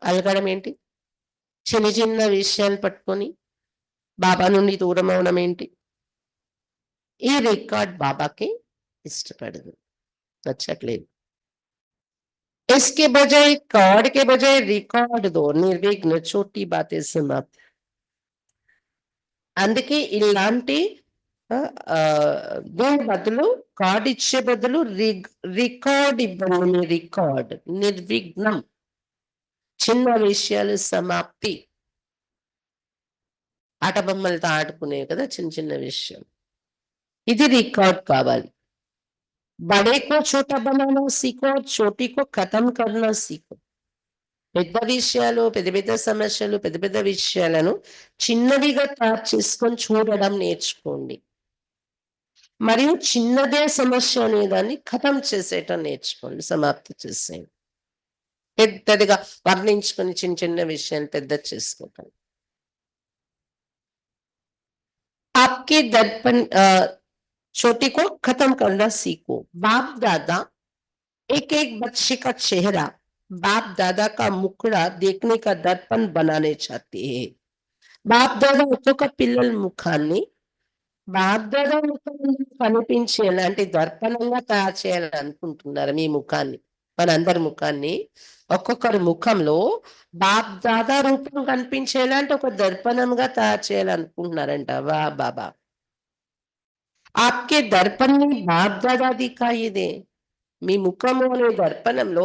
అలగడం ఏంటి? చిన్న చిన్న విషయాలు పట్టుకొని బాబా నుండి దూరం అవ్వడం ఏంటి? ఈ రికార్డ్ బాబాకి ఇష్టపడదు. నచ్చట్లేదు. इसके बजाय कार्ड के बजाय रिकॉर्ड दो, निर्विघ्न छोटी बातें समाप्त. అందుకే ఇలాంటి దీని బదులు కార్డ్ ఇచ్చే బదులు రికార్డ్ ఇవ్వండి. మీ రికార్డ్ నిర్విఘ్నం, చిన్న విషయాలు సమాప్తి. ఆట బొమ్మలతో ఆడుకునేవి కదా చిన్న చిన్న విషయం. ఇది రికార్డ్ కావాలి. बड़े को छोटा बनाना सीखो और छोटी को खत्म करना सीखो. పెద్ద విషయాలు, పెద్ద పెద్ద సమస్యలు, పెద్ద పెద్ద విషయాలను చిన్నవిగా తయారు చేసుకొని చూడడం నేర్చుకోండి. మరియు చిన్నదే సమస్య అనేదాన్ని ఖతం చేసేయటం నేర్చుకోండి, సమాప్తి చేసేయండి. పెద్దదిగా వర్ణించుకొని చిన్న చిన్న విషయాలు పెద్ద చేసుకోకండి. आपके दर्पण छोटी को खत्म करना सीखो. बाप दादा एक एक बच्चे का चेहरा, बाप दादा का मुखड़ा देखने का दर्पण बनाने चाहते हैं. బాప్ దాదా ఒక్కొక్క పిల్లల ముఖాన్ని బాప్ దాదా ముఖం కనిపించే ఎలాంటి దర్పణంగా తయారు చేయాలని అనుకుంటున్నారు. మీ ముఖాన్ని, మనందరి ముఖాన్ని ఒక్కొక్కరి ముఖంలో బాప్ దాదా రూపం కనిపించేలాంటి ఒక దర్పణంగా తయారు చేయాలనుకుంటున్నారంట. వా బాబా, ఆప్కే దర్పణ బాప్ దాదా దిఖాయి దే. మీ ముఖము అనే దర్పణంలో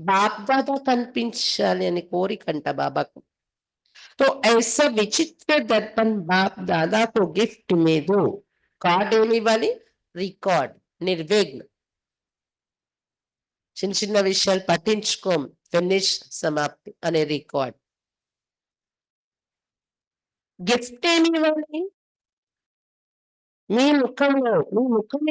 బాప్ దాదా కనిపించాలి అని కోరికంట బాబాకు. तो ऐसा विचित्र दर्पण बाप दादा को गिफ्ट में दो. कार्ड ఏమి ఇవ్వాలి? రికార్డ్, నిర్విఘ్న. చిన్న చిన్న విషయాలు పట్టించుకోం, ఫినిష్, సమాప్తి అనే రికార్డ్. గిఫ్ట్ ఏమి ఇవ్వాలి? మీ ముఖం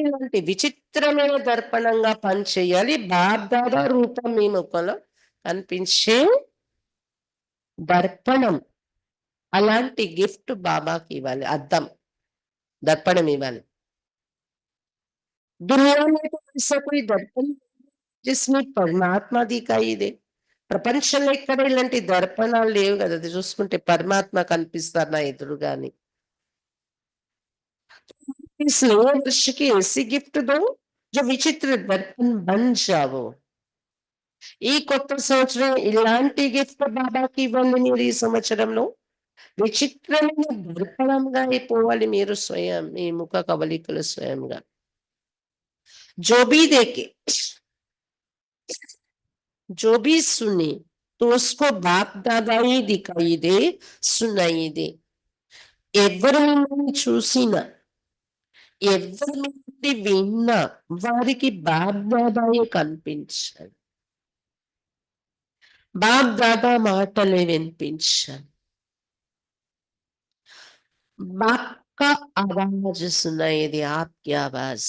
ఇలాంటి విచిత్రమైన దర్పణంగా పనిచేయాలి. బాప్ దాదా రూపం మీ ముఖంలో కనిపించే దర్పణం. అలాంటి గిఫ్ట్ బాబాకి ఇవ్వాలి. అద్దం, దర్పణం ఇవ్వాలి. दुनिया में तो ऐसा कोई दर्पण जिसमें परमात्मा दिखाई दे. ప్రపంచంలో ఎక్కడ ఇలాంటి దర్పణాలు లేవు కదా. అది చూసుకుంటే పరమాత్మ కనిపిస్తారు నా ఎదురుగాని. इस नए वर्ष की ऐसी गिफ्ट दो जो विचित्र दर्पण बन जाओ. ఈ కొత్త సంవత్సరం ఇలాంటి గిఫ్ట్ బాబాకి ఇవ్వండి. మీరు ఈ సంవత్సరంలో విచిత్రమైన దర్పణంగా అయిపోవాలి మీరు స్వయం, మీ ముఖ కవలికలు స్వయంగా. जो भी देखे, जो भी सुने, तो उसको बाप दादा ही दिखाई दे, सुनाई दे. ఎవరు మిమ్మల్ని చూసినా, ఎవరి నుండి విన్నా వారికి బాప్ దాదాయే కనిపించాలి. బాప్ దాదా మాటలే వినిపించాలి. बाप का आवाज सुनाई दे, आपकी आवाज.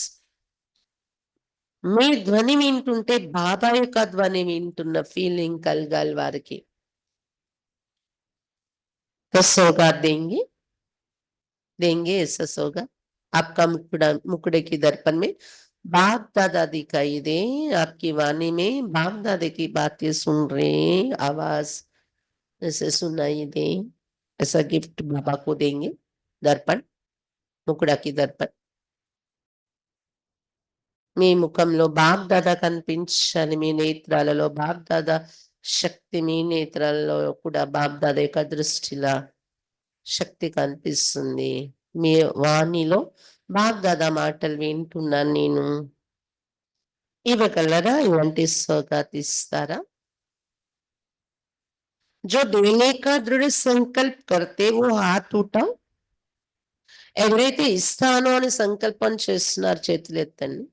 మీ ధ్వని వింటుంటే బాబా యొక్క ధ్వని వింటున్న ఫీలింగ్ కలగాలి వారికి. तो सौगात देंगे, देंगे ऐसा सौगात। आपका मुखड़े की दर्पण में बाप दादा दिखाई दे, आपकी वाणी में बाप दादा की बातें सुन रहे हैं, आवाज ऐसे सुनाई दे, ऐसा गिफ्ट बाबा को देंगे। दर्पण, मुखड़ा की दर्पण। మీ ముఖంలో బాగ్దాదా కనిపించాలి, మీ నేత్రాలలో బాగ్దాదా శక్తి, మీ నేత్రాలలో కూడా బాగ్దాదా యొక్క దృష్టిలా శక్తి కనిపిస్తుంది. మీ వాణిలో బాగ్దాదా మాటలు వింటున్నాను నేను. ఇవ్వగలరా? ఇలాంటి సౌగాత్ ఇస్తారా? जो देने का दृढ़ संकल्प करते वो हाथ उठाओ। ఎవరైతే ఇస్తానో అని సంకల్పం చేస్తున్నారు చేతులు ఎత్తండి.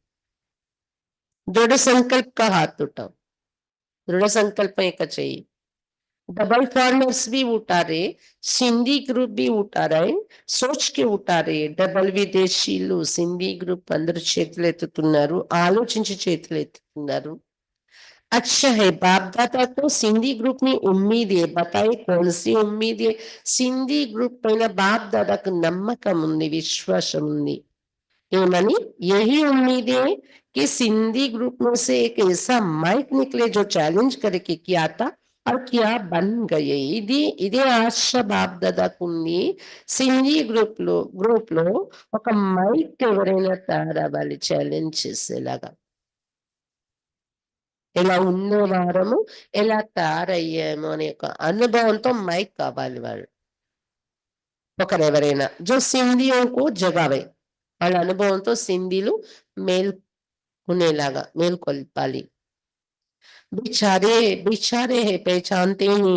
దృఢ సంకల్ప్ కా హాత్ ఉఠాओ। दृढ़ संकल्प एक चाहिए। डबल फॉरनर्स भी उठा रहे, सिंधी ग्रुप भी उठा रहे, सोच के उठा रहे। డబల్ విదేశీలు సింధీ గ్రూప్ అందరూ చేతులు ఎత్తుతున్నారు, ఆలోచించి చేతులు ఎత్తుతున్నారు। अच्छा है, बाप दादा को सिंधी ग्रुप में उम्मीद है, बताए कौन सी उम्मीद है? सिंधी ग्रुप పైన బాప్ దాదాకు నమ్మకం ఉంది, విశ్వాసం ఉంది। एमनी यही उम्मीद है कि सिंधी ग्रुप में से एक ऐसा माइक निकले जो चैलेंज करे कि क्या था और क्या बन गए। ఇది ఇదే ఆశ బాప్ దాదాకుంది। సింధీ గ్రూప్ లో ఒక మైక్ ఎవరైనా తయారవ్వాలి ఛాలెంజ్ చేసేలాగా। ఎలా ఉండేవారము, ఎలా తయారయ్యాము అనే ఒక అనుభవంతో మైక్ కావాలి వాళ్ళు ఒకరెవరైనా। जो सिंधियों को जगावे, వాళ్ళ అనుభవంతో సింధీలు మేల్కొనేలాగా మేల్కొల్పాలి। బిచారే బిచారే హే పహచానతే నీ,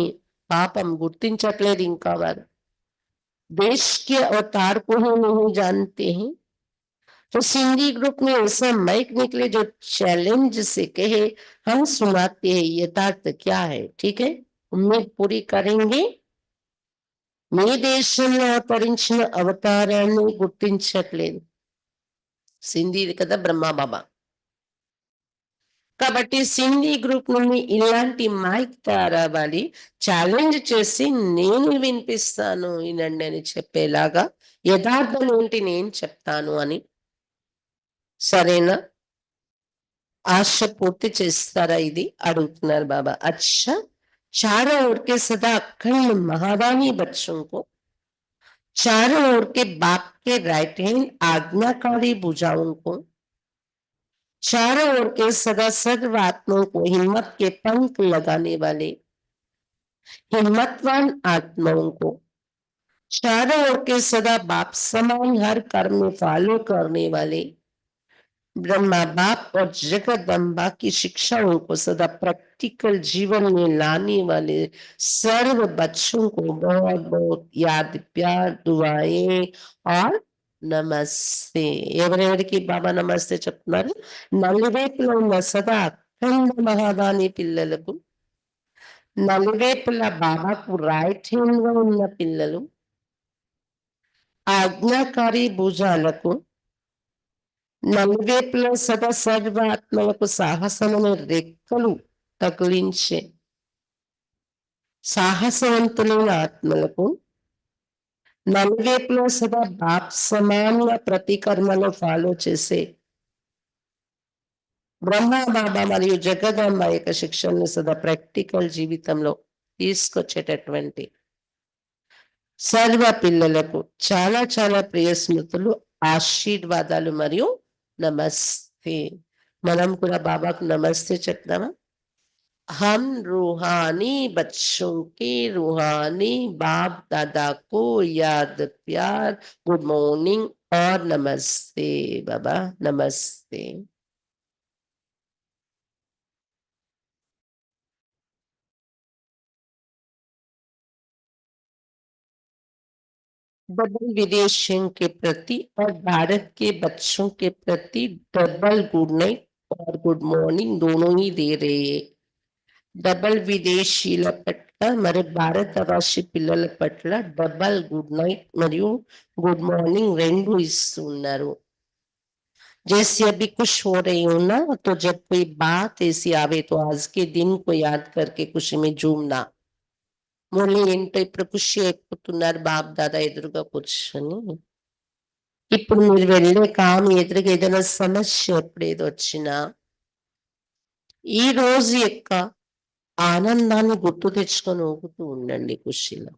పాపం గుర్తించట్లేదు ఇంకా వారు। देश के अवतार को ही नहीं जानते हैं। तो सिंधी ग्रुप में ऐसा माइक निकले जो चैलेंज से कहे, हम सुनाते हैं यथार्थ क्या है। ठीक है, उम्मीद पूरी करेंगे। మీ దేశంలో అవతరించిన అవతారాన్ని గుర్తించట్లేదు, సింధీ కదా బ్రహ్మ బాబా। కాబట్టి సింధీ గ్రూప్ నుండి ఇలాంటి మైక్ తయారవ్వాలి, ఛాలెంజ్ చేసి నేను వినిపిస్తాను వినండి అని చెప్పేలాగా, యథార్థం ఏంటి నేను చెప్తాను అని। సరేనా? ఆశ పూర్తి చేస్తారా ఇది అడుగుతున్నారు బాబా। अच्छा, चारों ओर के सदा अखंड महावाणी बच्चों को, चारों ओर के बाप के राइट हैंड आज्ञाकारी भुजाओं को, चारों ओर के सदा सर्व आत्माओं को, हिम्मत के पंख लगाने वाले हिम्मतवान आत्माओं को, चारों ओर के सदा बाप समान हर कर्म में फॉलो करने वाले ब्रह्मा बाप और जगदम्बा की शिक्षाओं को सदा प्रैक्टिकल जीवन में लाने वाले सर्व बच्चों को बहुत बहुत याद, प्यार, दुआएं और నమస్తే। ఎవరెవరికి బాబా నమస్తే చెప్తున్నారు? నలువైపులా ఉన్న సదా అఖండ మహాదాని పిల్లలకు, నలువైపులా బాబాకు రైట్ హ్యాండ్ గా ఉన్న పిల్లలు, ఆజ్ఞాకారి భుజాలకు, నలువైపులా సదా సర్వాత్మలకు సాహసమైన రెక్కలు తగిలించే సాహసవంతులైన ఆత్మలకు, నలువైపులా సదా బాప్ సమానంగా ప్రతి కర్మలో ఫాలో చేసే బ్రహ్మ బాబా మరియు జగదాంబ యొక్క శిక్షణను సదా ప్రాక్టికల్ జీవితంలో తీసుకొచ్చేటటువంటి సర్వ పిల్లలకు చాలా చాలా ప్రియ స్మృతులు, ఆశీర్వాదాలు మరియు నమస్తే। మనం కూడా బాబాకు నమస్తే చెప్తామా? हम रूहानी बच्चों के रूहानी बाप दादा को याद, प्यार, गुड मॉर्निंग और नमस्ते बाबा, नमस्ते। डबल विदेशियों के प्रति और भारत के बच्चों के प्रति डबल गुड नाइट और गुड मॉर्निंग दोनों ही दे रहे हैं। డబల్ విదేశీయుల పట్ల మరియు భారతవాసి పిల్లల పట్ల డబల్ గుడ్ నైట్ మరియు గుడ్ మార్నింగ్ రెండు ఇస్తున్నారు। जैसे अभी खुश हो रही हूं ना, तो जब कोई बात ऐसी आवे तो आज के दिन को याद करके खुशी में झूमना. మళ్ళీ ఏంటో ఇప్పుడు ఖుషి అయిపోతున్నారు బాప్ దాదా ఎదురుగా కూర్చొని. ఇప్పుడు మీరు వెళ్ళే కామి ఎదురుగా ఏదైనా సమస్య ఎప్పుడేది వచ్చినా ఈ రోజు యొక్క ఆనందాన్ని గుర్తు తెచ్చుకొని ఊగుతూ ఉండండి ఖుషిలో.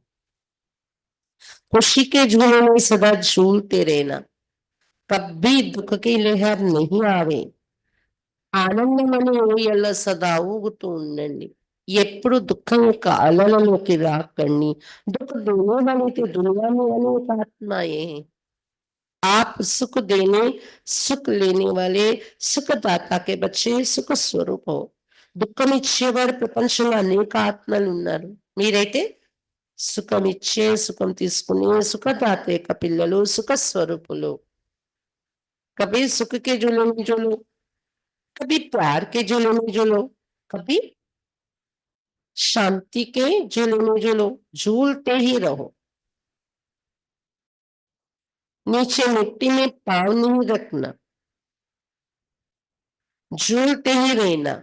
खुशी के झूले में सदा झूलते रहना, कभी दुख की लहर नहीं आवे. ఆనందమని ఊయల సదా ఊగుతూ ఉండండి. ఎప్పుడు దుఃఖం యొక్క అలలలోకి రాకండి. दुख देने वाली तो दुनिया में अनेक आत्माएं हैं. आप सुख देने सुख लेने वाले సుఖదాత के बच्चे సుఖ స్వరూపం. దుఃఖం ఇచ్చేవాడు ప్రపంచంలో అనేక ఆత్మలు ఉన్నారు. మీరైతే సుఖం ఇచ్చే సుఖం తీసుకునే సుఖదాత యొక్క పిల్లలు సుఖ స్వరూపులు. కभी सुख के झूले में झूलो, कभी प्यार के झूले में झूलो, कभी शांति के झूले में झूलो. झूलते ही रहो. नीचे मिट्टी में पाँव नहीं रखना, झूलते ही रहना.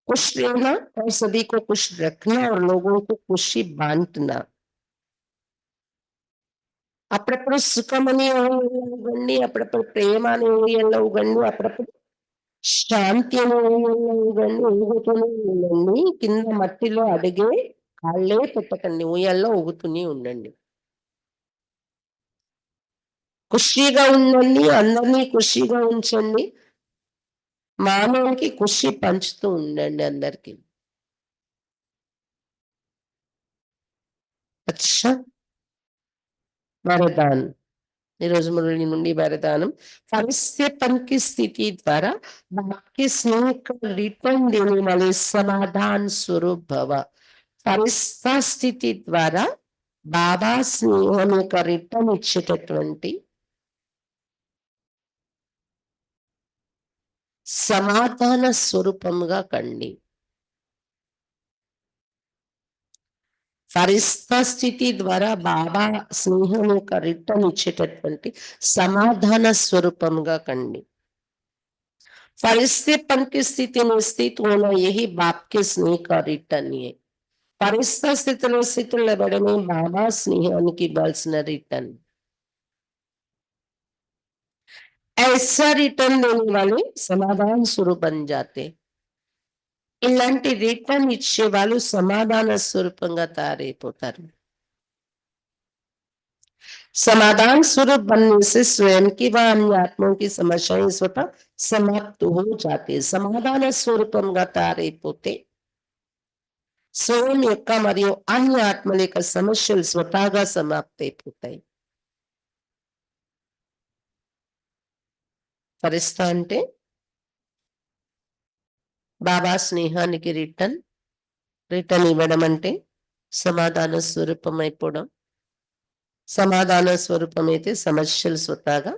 खुश रहना और सभी को खुश रखना और लोगों को खुशी बांटना. అప్పుడప్పుడు సుఖమని ఊగండి, అప్పుడప్పుడు ప్రేమ అని ఊయల్లో ఊగండి, అప్పుడప్పుడు శాంతి అని ఊయల్లో ఊగండి. ఊగుతూనే ఉండండి. కింద మట్టిలో అడిగే కాళ్ళే పెట్టకండి. ఊయల్లో ఊగుతూనే ఉండండి. ఖుషీగా ఉండండి. అందరినీ ఖుషీగా ఉంచండి. మానవునికి ఖుషి పంచుతూ ఉండండి అందరికి. అచ్చా, వరదాన్. ఈరోజు మురళి నుండి वरदानम. फरिश्तेपन की स्थिति द्वारा बाप के स्नेह का रिटर्न देने वाले समाधान स्वरूप भव. फरिश्ता స్థితి ద్వారా బాబా స్నేహం యొక్క రిటర్న్ ఇచ్చేటటువంటి సమాధాన స్వరూపముగా కండి. ఫరిస్తా స్థితి ద్వారా బాబా స్నేహం యొక్క రిటర్న్ ఇచ్చేటటువంటి సమాధాన స్వరూపంగా కండి. फरिश्तेपन की स्थिति में स्थित होना यही बाप के स्नेह का रिटर्न है. फरिश्ता స్థితిలో స్థితిల్లబడమే బాబా స్నేహానికి ఇవ్వాల్సిన రిటర్న్. ऐसा रिटर्न देने वाले समाधान स्वरूप बन जाते. ఇలాంటి రిటర్న్ ఇచ్చే వాళ్ళు సమాధాన స్వరూపంగా తయారైపోతారు. समाधान स्वरूप बनने से स्वयं की व अन्य आत्माओं की समस्याएं स्वतः समाप्त हो जाती. समाधान స్వరూపంగా తయారైపోతే స్వయం యొక్క మరియు అన్య ఆత్మల యొక్క సమస్యలు స్వతహాగా సమాప్తి అయిపోతాయి. ఫరిస్తా అంటే బాబా స్నేహానికి రిటర్న్ ఇవ్వడం అంటే సమాధాన స్వరూపం అయిపోవడం. సమాధాన స్వరూపం అయితే సమస్యలు స్వతహాగా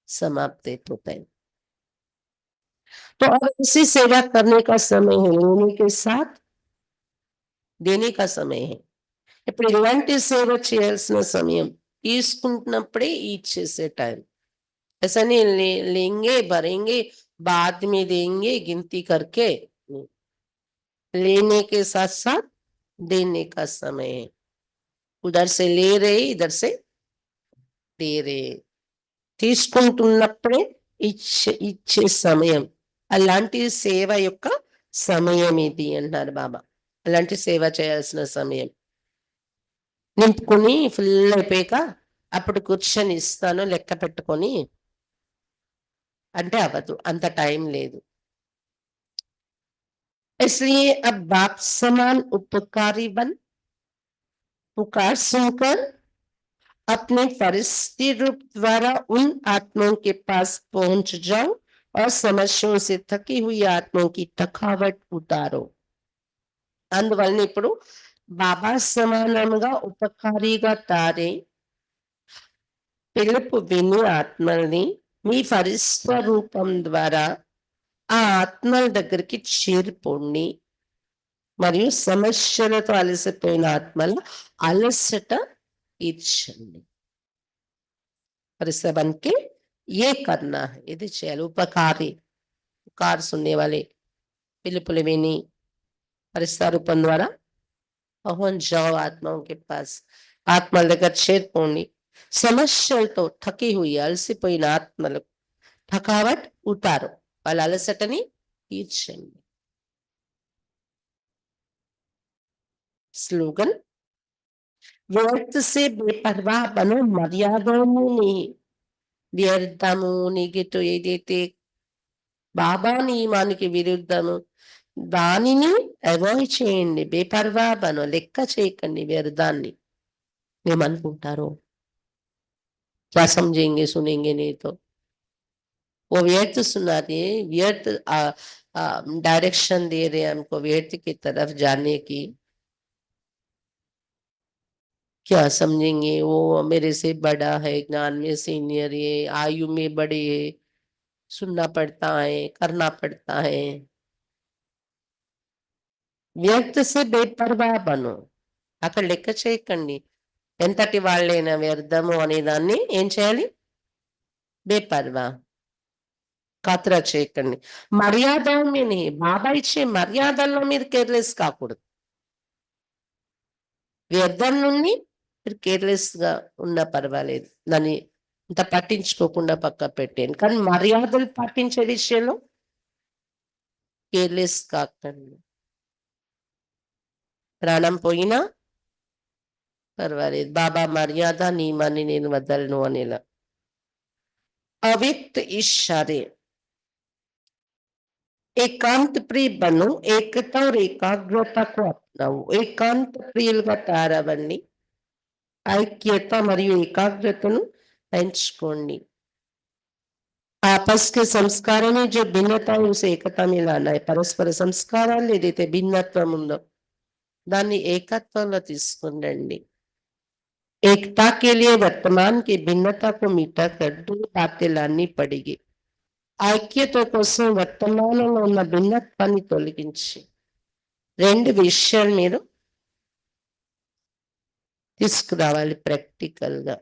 समाप्त होता है. तो अब ऐसी सेवा करने का समय है, लेने के साथ देने का समय है. ఇప్పుడు ఇలాంటి సేవ చేయాల్సిన సమయం, తీసుకుంటున్నప్పుడే ఇచ్చేసే టైం. ऐसा नहीं लेंगे भरेंगे बाद में देंगे गिनती करके. लेने के साथ साथ देने का समय है. उधर से ले रहे इधर से दे रहे. తీసుకుంటున్నప్పుడే ఇచ్చే సమయం. అలాంటి సేవ యొక్క సమయం ఇది అంటారు బాబా. అలాంటి సేవ చేయాల్సిన సమయం. నింపుకొని ఫుల్ అయిపోయాక అప్పుడు కూర్చొని ఇస్తాను లెక్క పెట్టుకొని అంటే అవ్వదు, అంత టైం లేదు. इसलिए अब बाप समान उपकारी बन पुकार सुनकर अपने फरिश्ते रूप द्वारा उन आत्माओं के पास पहुंच जाओ और समस्याओं से थकी हुई आत्माओं की थकावट उतारो. అందువలన ఇప్పుడు బాబా సమానంగా ఉపకారిగా తారే పిలుపు విని ఆత్మల్ని మీ ఫరిస్తా రూపం ద్వారా ఆ ఆత్మల దగ్గరికి చేరిపోండి మరియు సమస్యలతో అలసిపోయిన ఆత్మల అలసట తీర్చండి. परिसर बन के ये करना है, ఇది చేయాలి. ఉపకారి, పుకారు సున్నే వాలే, పిలుపులు విని పరిసర రూపం ద్వారా పहुंच जाओ ఆత్మओं के पास, ఆత్మల దగ్గర చేరుకోండి. సమస్యలతో థకి హుయి అలసిపోయిన ఆత్మలు థకావట్ ఉతారు, వాళ్ళ అలసటని తీర్చండి. स्लोगन, व्यर्थ से बेपरवाह बनो, మర్యాదను వ్యర్థము నీకు ఏదైతే బాబా నియమానికి విరుద్ధము దానిని అవాయిడ్ చేయండి. బేపర్వా బను, లెక్క చేయకండి వ్యర్థాన్ని. ఏమనుకుంటారో, क्या समझेंगे सुनेंगे नहीं तो, वो व्यर्थ सुना रहे, व्यर्थ डायरेक्शन दे रहे हैं हमको व्यर्थ की तरफ जाने की. क्या समझेंगे, वो मेरे से बड़ा है, ज्ञान में सीनियर है, आयु में बड़े है, सुनना पड़ता है, करना पड़ता है. వ్యర్థ से बेपरवाह बनो, అక్కడ లెక్క చేయకండి. ఎంతటి వాళ్ళైనా వ్యర్థము అనే దాన్ని ఏం చేయాలి? బేపర్వా, ఖాతరా చేయకండి. మర్యాదని, బాబా ఇచ్చే మర్యాదల్లో మీరు కేర్లెస్ కాకూడదు. వ్యర్థం నుండి మీరు కేర్లెస్ గా ఉన్నా పర్వాలేదు, దాన్ని ఇంత పట్టించుకోకుండా పక్క పెట్టేయండి. కానీ మర్యాదలు పాటించే విషయంలో కేర్లెస్ కాకండి. ప్రాణం పోయినా పర్వాలేదు, బాబా మర్యాద నియమాన్ని నేను వదలను అనేలా. अव्यक्त इशारे, एकांत प्रिय बनो, एकता और एकाग्रता को अपनाओ. ఏకాంత ప్రియులుగా తయారవ్వండి, ఐక్యత మరియు ఏకాగ్రతను పెంచుకోండి. आपस के संस्कारों में जो भिन्नता है उसे एकता में लाना है. పరస్పర సంస్కారాలు ఏదైతే భిన్నత్వం ఉందో దాన్ని ఏకత్వంలో తీసుకురండి. एकता के लिए वर्तमान की भिन्नता को मिटा कर दो बातें लानी पड़ेगी. ఐక్యత కోసం వర్తమానంలో ఉన్న భిన్నత్వాన్ని తొలగించి రెండు విషయాలు మీరు తీసుకురావాలి ప్రాక్టికల్ గా.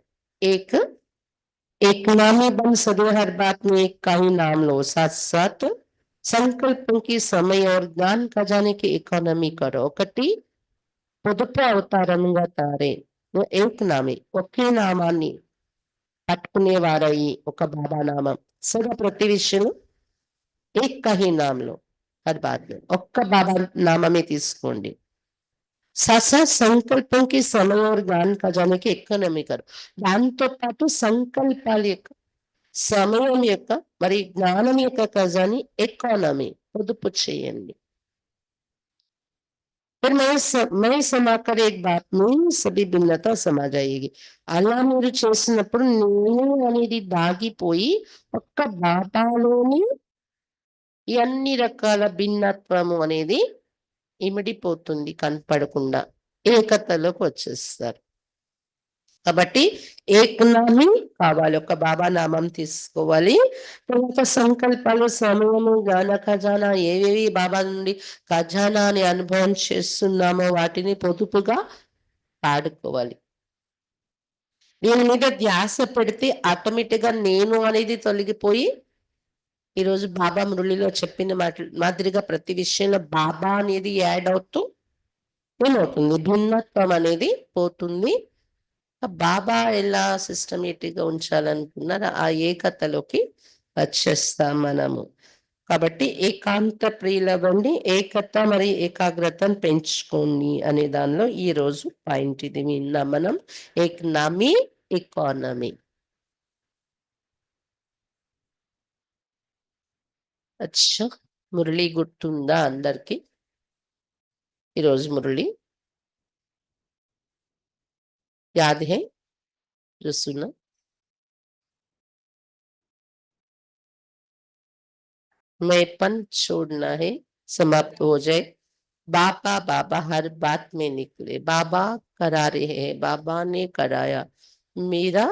एक नामी बन सदैव हर बात में एक का ही नाम लो, साथ साथ संकल्पों की समय और ज्ञान खजाने की इकोनॉमी करो. ఒకటి పొదుపు అవతారంగా తారే, ఏక్ నామే, ఒకే నామాన్ని పట్టుకునేవారయి, ఒక బాబా నామం. సదా ప్రతి విషయం एक का ही नाम लो, हर बात में ఒక్క బాబా నామమే తీసుకోండి. ససా సంకల్పంకి సమయం और ज्ञान खजाने की ఎకానమీ కరు, దాంతో పాటు సంకల్పాల యొక్క, సమయం యొక్క మరి జ్ఞానం యొక్క ఖజాని ఎకానమీ పొదుపు చేయండి. फिर मैं समाकर एक बात में सभी भिन्नता समा जाएगी. అలా మీరు చేసినప్పుడు నేను అనేది దాగిపోయి ఒక్క బాబాలోని ఈ అన్ని రకాల భిన్నత్వము అనేది ఇమిడిపోతుంది, కనపడకుండా ఏకతలోకి వచ్చేస్తారు. కాబట్టి ఏకనామి కావాలి, ఒక బాబా నామం తీసుకోవాలి. తర్వాత సంకల్పాలు, సమయము, జ్ఞాన ఖజానా, ఏవేవి బాబా నుండి ఖజానాని అనుభవం చేస్తున్నామో వాటిని పొదుపుగా పాడుకోవాలి. దీని మీద ధ్యాస పెడితే ఆటోమేటిక్ గా నేను అనేది తొలగిపోయి ఈరోజు బాబా మురళిలో చెప్పిన మాదిరిగా ప్రతి విషయంలో బాబా అనేది యాడ్ అవుతూ ఏమవుతుంది, భిన్నత్వం అనేది పోతుంది. బాబా ఎలా సిస్టమేటిక్ గా ఉంచాలనుకున్నారో ఆ ఏకతలోకి వచ్చేస్తాం మనము. కాబట్టి ఏకాంత ప్రియులవ్వండి, ఏకత మరి ఏకాగ్రతను పెంచుకోండి అనే దానిలో ఈ రోజు పాయింట్ ఇది విన్నాం మనం. ఏక్ నామీ ఎకానమీ. అచ్చా, మురళి గుర్తుందా అందరికి? ఈరోజు మురళి యాద్ హై जो सुना? मैंपन छोड़ना है, समाप्त हो जाए. बाबा बाबा हर बात में निकले, बाबा करा रहे हैं, बाबा ने कराया, मेरा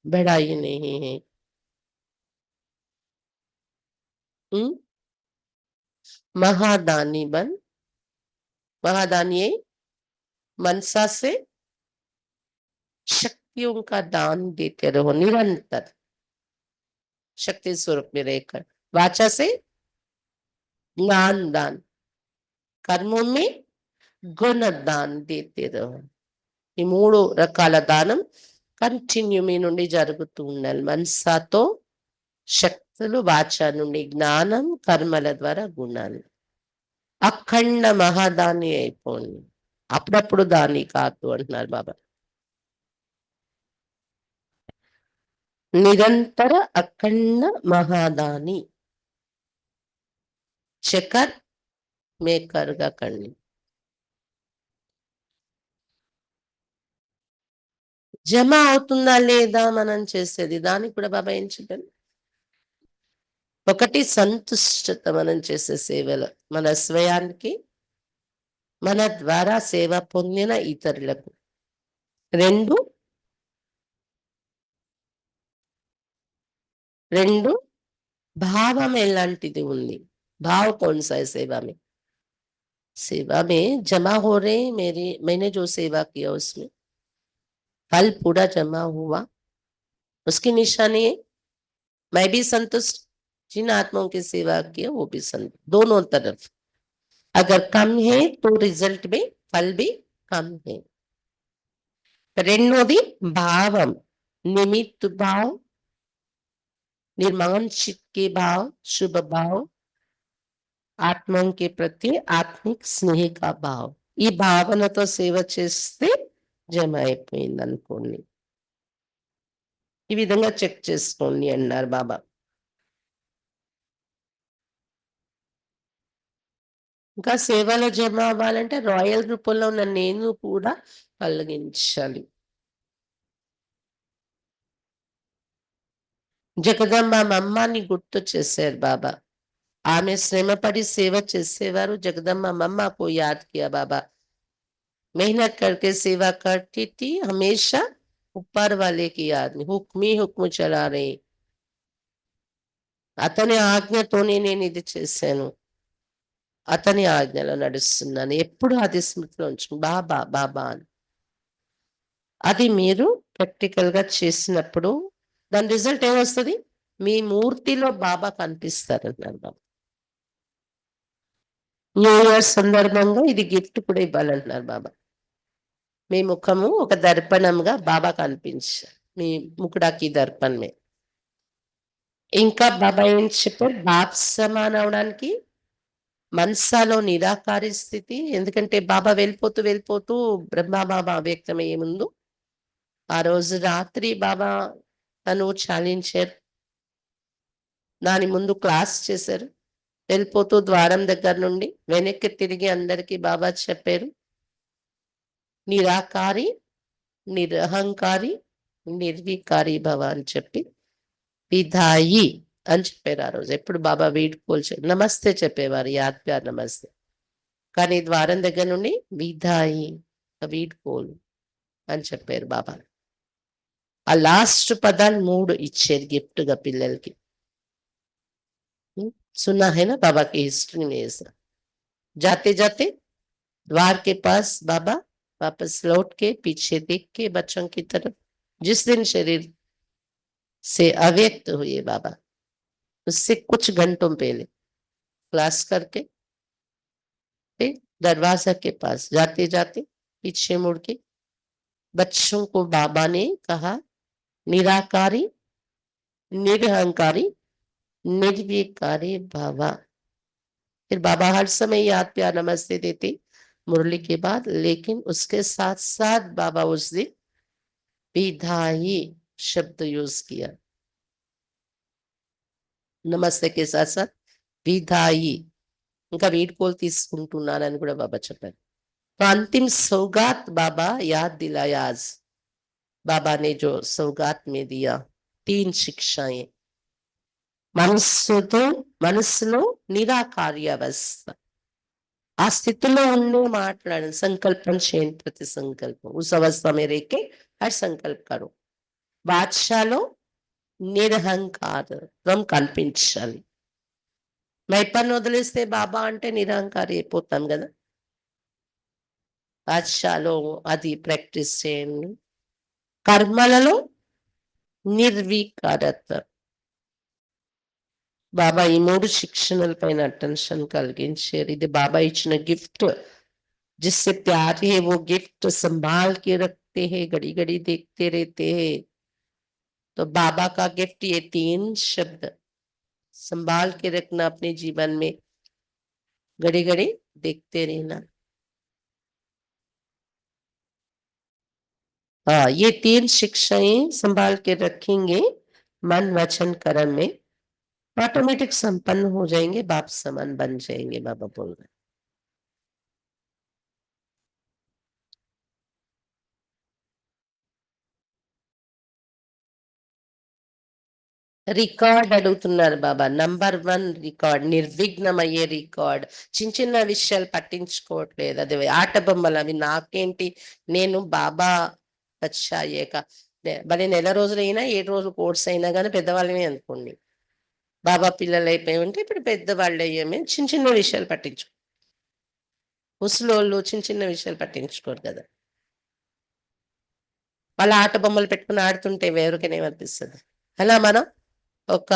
बढ़ाई नहीं है. महादानी बन, महादानी मनसा से शक्तियों का दान देते रहो निरंतर। शक्ति स्वरूप में रहकर वाचा से ज्ञान दान, कर्मों में गुण दान देते रहो। ఈ 3 రకాల దానం కంటిన్యూ మీ నుండి జరుగుతూ ఉండాలి. మనసాతో శక్తులు, వాచ నుండి జ్ఞానం, కర్మల ద్వారా గుణాలు. అఖండ మహాదాని అయిపోండి. అప్పుడప్పుడు దాని కాదు అంటున్నారు బాబా. నిరంతర అఖండ మహాదాని. చకర్ మేకర్గా కండి. జమ అవుతుందా లేదా మనం చేసేది, దానికి కూడా బాబా ఏం చెప్పారు? ఒకటి సంతుష్టత మనం చేసే సేవలో, మన స్వయానికి, మన ద్వారా సేవ పొందిన ఇతరులకు. 2 भाव में एलांटिदी ఉంది. भाव कौन सा है सेवा में? सेवा में जमा हो रहे मेरी, मैंने जो सेवा किया उसमें फल पूरा जमा हुआ, उसकी निशानी है मैं भी संतुष्ट, जिन आत्माओं की सेवा किया वो भी संतुष्ट, दोनों तरफ। अगर कम है तो रिजल्ट में फल भी कम है। రెండోది భావం, निमित्त भाव, निर्माण चित्त के भाव, शुभ भाव, ఆత్మం के प्रति ఆత్మిక స్నేహ का भाव. ఈ భావనతో సేవ చేస్తే జమ అయిపోయింది అనుకోండి. ఈ విధంగా చెక్ చేసుకోండి అన్నారు బాబా. ఇంకా సేవలో జమ అవ్వాలంటే రాయల్ రూపంలో ఉన్న నేను కూడా కలిగించాలి. జగదంబ మమ్మాని గుర్తు చేశారు బాబా. ఆమె శ్రమపడి సేవ చేసేవారు. జగదమ్మ मम्मा को याद किया बाबा, मेहनत करके सेवा करती थी, हमेशा ऊपर वाले की याद में हुक्म ही हुक्म चला रही. అతని ఆజ్ఞతోనే నేను ఇది చేశాను, అతని ఆజ్ఞలో నడుస్తున్నాను, ఎప్పుడు అది స్మృతిలో ఉంచు బాబా బాబా అని. అది మీరు ప్రాక్టికల్ గా చేసినప్పుడు దాని రిజల్ట్ ఏమొస్తుంది? మీ మూర్తిలో బాబా కనిపిస్తారన్నారు బాబా. న్యూ ఇయర్ సందర్భంగా ఇది గిఫ్ట్ కూడా ఇవ్వాలంటున్నారు బాబా. మీ ముఖము ఒక దర్పణంగా బాబా కనిపించారు, మీ ముకుడాకి దర్పణమే. ఇంకా బాబా ఏం చెప్పారు? బాప్ సమాన్ అవడానికి మనసాలో నిరాకారి స్థితి. ఎందుకంటే బాబా వెళ్ళిపోతూ వెళ్ళిపోతూ బ్రహ్మ బాబా వ్యక్తమయ్యే ముందు ఆ రోజు రాత్రి బాబా తను చాలించారు, దాని ముందు క్లాస్ చేశారు. వెళ్ళిపోతూ ద్వారం దగ్గర నుండి వెనక్కి తిరిగి అందరికీ బాబా చెప్పారు, నిరాకారి, నిరహంకారి, నిర్వికారి భవ అని చెప్పి విధాయి అని చెప్పారు. ఆ రోజు ఎప్పుడు బాబా వీడ్కోలు నమస్తే చెప్పేవారు, యాద్ ప్యార్ నమస్తే. కానీ ద్వారం దగ్గర నుండి విధాయి, వీడ్కోలు అని చెప్పారు బాబా. ఆ లాస్ట్ పదాలు 3 ఇచ్చారు గిఫ్ట్ గా పిల్లలకి. सुना है ना बाबा की हिस्ट्री में ऐसा, जाते जाते द्वार के पास बाबा वापस लौट के पीछे देख के बच्चों की तरफ, जिस दिन शरीर से अव्यक्त हुए बाबा, उससे कुछ घंटों पहले क्लास करके फिर दरवाजा के पास जाते जाते पीछे मुड़ के बच्चों को बाबा ने कहा, निराकारी, निरहंकारी, निर्विकारी बाबा. फिर बाबा हर समय याद प्यार नमस्ते देते मुरली के बाद, लेकिन उसके साथ साथ बाबा उस दिन विधाई शब्द यूज किया. నమస్తే के साथ साथ విధాయి, ఇంకా వీడ్కోలు తీసుకుంటున్నానని కూడా బాబా చెప్పారు. तो अंतिम सौगात बाबा याद दिलाया आज. बाबा ने जो सौगात में दिया 3 शिक्षाएं. మనస్సులో నిరాకార్య అవస్థ, ఆ స్థితిలో ఉండే మాట్లాడండి, సంకల్పం చేయండి, ప్రతి సంకల్పం उस अवस्था में रह के हर संकल्प करो. బాద్షాలో నిరహంకారం కనిపించాలి. మైపన్ను వదిలేస్తే బాబా అంటే నిరహంకారి అయిపోతాం కదా. బాద్షాలో అది ప్రాక్టీస్ చేయండి. కర్మలలో నిర్వికారత. బాబా ఈ 3 శిక్షణల పైన అటెన్షన్ కలిగించారు. ఇది బాబా ఇచ్చిన గిఫ్ట్. जिससे प्यार है वो गिफ्ट संभाल के रखते हैं, घड़ी घड़ी देखते रहते हैं. तो बाबा का गिफ्ट ये 3 शब्द, संभाल के रखना अपने जीवन में, घड़ी घड़ी देखते रहना. हाँ, ये 3 शिक्षाएं संभाल के रखेंगे मन वचन कर्म में, ऑटोमेटिक संपन्न हो जाएंगे, बाप समान बन जाएंगे. बाबा बोल रहे రికార్డ్ అడుగుతున్నారు బాబా. నంబర్ 1 రికార్డ్, నిర్విఘ్నమయ్యే రికార్డ్. చిన్న చిన్న విషయాలు పట్టించుకోవట్లేదు. అది ఆట బొమ్మలు, అవి నాకేంటి, నేను బాబా వచ్చాయేక మరి నెల రోజులైనా 7 రోజులు కోర్స్ అయినా కానీ పెద్దవాళ్ళమే అనుకోండి. బాబా పిల్లలు అయిపోయి ఉంటే ఇప్పుడు పెద్దవాళ్ళు అయ్యామే, చిన్న చిన్న విషయాలు పట్టించుకో. ముసలోళ్ళు చిన్న చిన్న విషయాలు పట్టించుకోరు కదా. వాళ్ళ ఆట బొమ్మలు పెట్టుకుని ఆడుతుంటే ఎవరికైనా ఏమనిపిస్తుంది. అలా మనం ఒక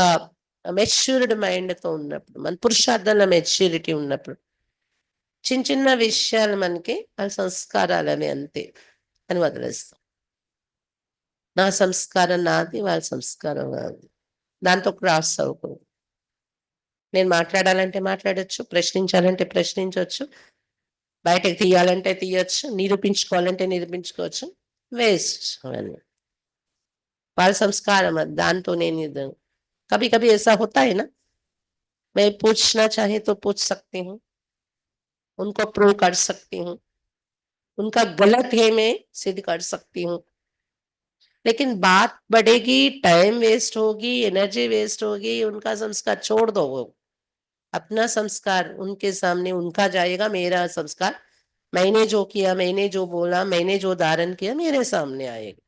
మెచ్యూర్డ్ మైండ్తో ఉన్నప్పుడు, మన పురుషార్థంలో మెచ్యూరిటీ ఉన్నప్పుడు చిన్న చిన్న విషయాలు మనకి వాళ్ళ సంస్కారాలు అవి అంతే అని వదిలేస్తాం. నా సంస్కారం నాది, వాళ్ళ సంస్కారం నాది, దాంతో క్రాస్ అవ్వకూడదు. నేను మాట్లాడాలంటే మాట్లాడచ్చు, ప్రశ్నించాలంటే ప్రశ్నించవచ్చు, బయటకు తీయాలంటే తీయచ్చు, నిరూపించుకోవాలంటే నిరూపించుకోవచ్చు. వేస్ట్ అవన్నీ. వాళ్ళ సంస్కారం అది, దాంతో నేను ఇది. कभी कभी ऐसा होता है ना, मैं पूछना चाहे तो पूछ सकती हूँ, उनको प्रूव कर सकती हूँ, उनका गलत है मैं सिद्ध कर सकती हूँ. लेकिन बात बढ़ेगी, टाइम वेस्ट होगी, एनर्जी वेस्ट होगी, उनका संस्कार छोड़ दो. वो अपना संस्कार उनके सामने उनका जाएगा, मेरा संस्कार मैंने जो किया, मैंने जो बोला, मैंने जो धारण किया मेरे सामने आएगा.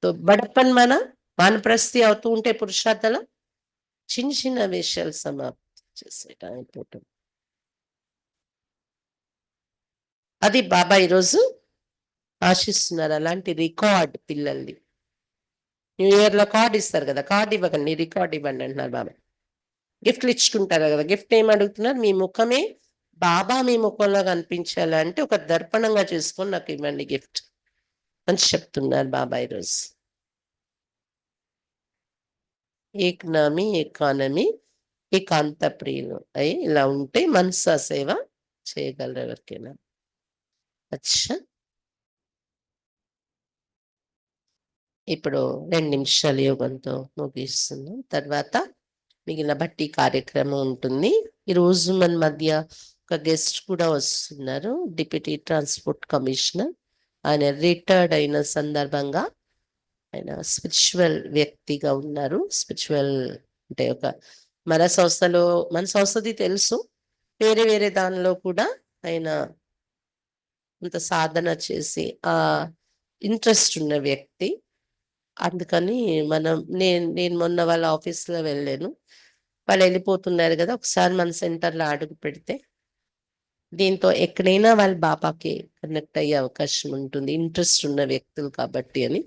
तो బడప్పన్ మన వానప్రస్థి అవుతూ ఉంటే పురుషార్థంలో చిన్న చిన్న విషయాలు సమాప్తి చేసేయటం అయిపోతుంది. అది బాబా ఈరోజు ఆశిస్తున్నారు, అలాంటి రికార్డ్ పిల్లల్ని. న్యూ ఇయర్ లో కార్డు ఇస్తారు కదా, కార్డు ఇవ్వకండి, రికార్డ్ ఇవ్వండి అంటున్నారు బాబా. గిఫ్ట్లు ఇచ్చుకుంటారు కదా, గిఫ్ట్ ఏం అడుగుతున్నారు, మీ ముఖమే బాబా మీ ముఖంలో కనిపించాలంటే ఒక దర్పణంగా చేసుకొని నాకు ఇవ్వండి గిఫ్ట్ అని చెప్తున్నారు బాబా ఈరోజు. ఏకనామి ఏకానమి ఏకాంత ప్రియులు అయి ఇలా ఉంటే మనసా సేవ చేయగలరు ఎవరికైనా. అచ్చా, ఇప్పుడు 2 నిమిషాల యోగంతో ముగిస్తున్నాం. తర్వాత మిగిలిన బట్టి కార్యక్రమం ఉంటుంది. ఈరోజు మన మధ్య ఒక గెస్ట్ కూడా వస్తున్నారు, డిప్యూటీ ట్రాన్స్పోర్ట్ కమిషనర్. ఆయన రిటైర్డ్ అయిన సందర్భంగా ఆయన స్పిరిచువల్ వ్యక్తిగా ఉన్నారు. స్పిరిచువల్ అంటే ఒక మన సంస్థది తెలుసు, వేరే వేరే దానిలో కూడా ఆయన అంత సాధన చేసి ఆ ఇంట్రెస్ట్ ఉన్న వ్యక్తి. అందుకని నేను మొన్న వాళ్ళ ఆఫీస్లో వెళ్ళాను. వాళ్ళు వెళ్ళిపోతున్నారు కదా, ఒకసారి మన సెంటర్లో అడుగు పెడితే దీంతో ఎక్కడైనా వాళ్ళ బాబాకి కనెక్ట్ అయ్యే అవకాశం ఉంటుంది, ఇంట్రెస్ట్ ఉన్న వ్యక్తులు కాబట్టి అని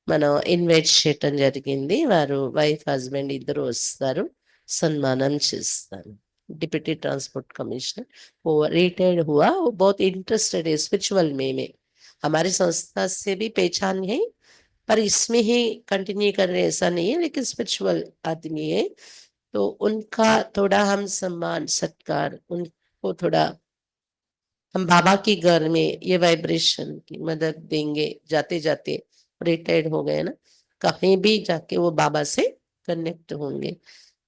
మనం ఇన్వైట్ చేయటం జరిగింది. వారు వైఫ్ హస్బెండ్ ఇద్దరు వస్తారు, సన్మానం చేస్తాను. डिप्टी ट्रांसपोर्ट कमिश्नर वो रिटायर्ड हुआ, वो बहुत इंटरेस्टेड है स्पिरिचुअल में हमारी संस्था से भी पहचान है, पर इसमें ही कंटिन्यू कर रहे ऐसा नहीं है, लेकिन स्पिरिचुअल आदमी है. तो उनका थोड़ा हम सम्मान सत्कार, उनको थोड़ा हम बाबा के घर में ये वाइब्रेशन की मदद देंगे. जाते जाते रिटायर्ड हो गए ना, कहीं भी जाके वो बाबा से कनेक्ट होंगे,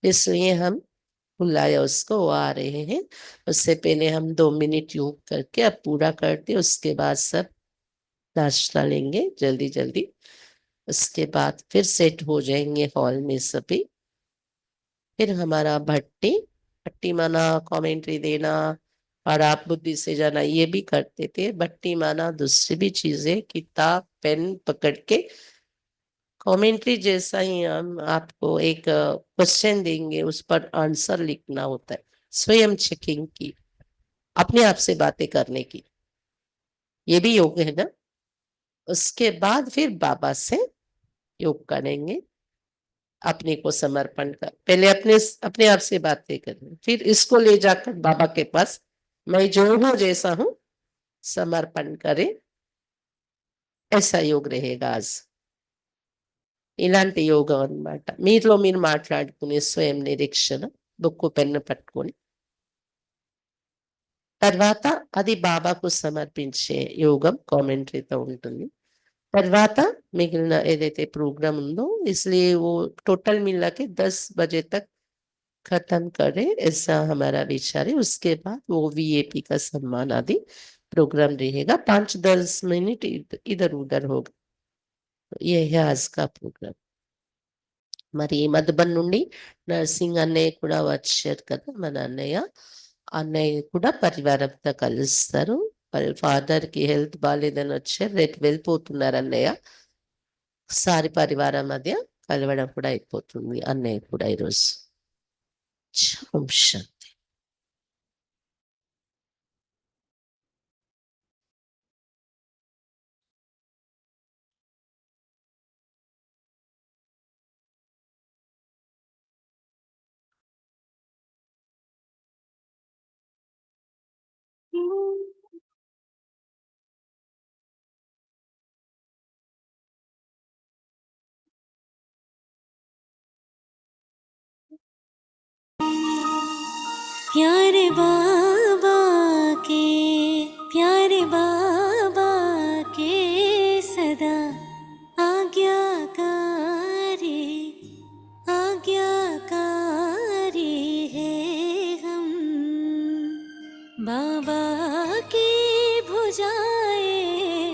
इसलिए हम बुलाया उसको, वो आ रहे हैं. उससे पहले हम 2 मिनट योग करके अब पूरा करते, उसके बाद सब नाश्ता लेंगे जल्दी जल्दी. उसके बाद फिर सेट हो जाएंगे हॉल में सभी. फिर हमारा भट्टी भट्टी माना कमेंट्री देना और आप बुद्धि से जाना, ये भी करते थे. भट्टी माना दूसरी भी चीजें, किताब पेन पकड़ के कमेंट्री जैसा ही हम आपको एक क्वेश्चन देंगे, उस पर आंसर लिखना होता है. स्वयं चेकिंग की, अपने आप से बातें करने की, ये भी योग है ना. उसके बाद फिर बाबा से योग करेंगे, अपने को समर्पण कर, पहले अपने आप से बातें करें, फिर इसको ले जाकर बाबा के पास, मैं जो हूं जैसा हूं समर्पण करें। ऐसा योग रहेगा आज। ఇలాంటి యోగం అన్నమాట. మీలో మీరు మాట్లాడుకునే స్వయం నిరీక్షణ, బుక్కు పెన్ను పట్టుకొని తర్వాత అది బాబాకు సమర్పించే యోగం కామెంటరీతో ఉంటుంది. తర్వాత మిగిలిన ఏదైతే ప్రోగ్రామ్ ఉందో इसलिए वो टोटल मिला के 10 बजे तक खत्म करे ऐसा हमारा विचार है। उसके बाद वो वीएपी का सम्मान आदि प्रोग्राम रहेगा। 5-10 मिनट इधर उधर होगा। ये है आज का प्रोग्राम। మరి మధుబన్ నుండి నర్సింగ్ అన్నయ్య కూడా వచ్చారు కదా, మన అన్నయ్య. అన్నయ్య కూడా పరివారంతో కలుస్తారు. వాళ్ళ ఫాదర్ కి హెల్త్ బాగాలేదని వచ్చారు, రేపు వెళ్ళిపోతున్నారు అన్నయ్య. సారి పరివారం మధ్య కలవడం కూడా అయిపోతుంది అన్నయ్య కూడా ఈరోజు. ఓం శాంతి. प्यारे बाबा के, प्यारे बाबा के सदा आज्ञाकारी, आज्ञाकारी है हम। बाबा की भुजाएं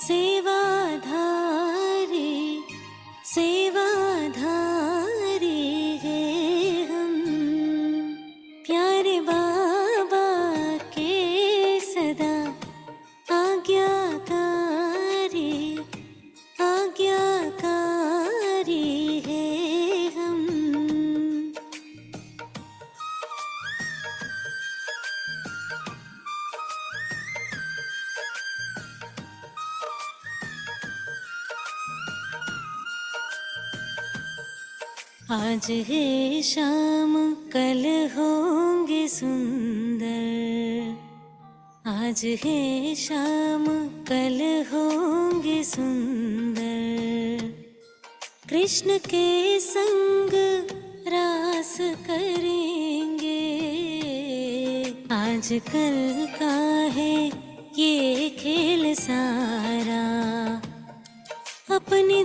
सेवाधारी, सेवाधारी है हम। प्यारे बाबा के सदा आज्ञाकारी, आज्ञाकारी है हम। आज है शाम कल होंगे सुंदर, आज है शाम कल होंगे सुंदर। कृष्ण के संग रास करेंगे, आज कल का है ये खेल सारा। अपनी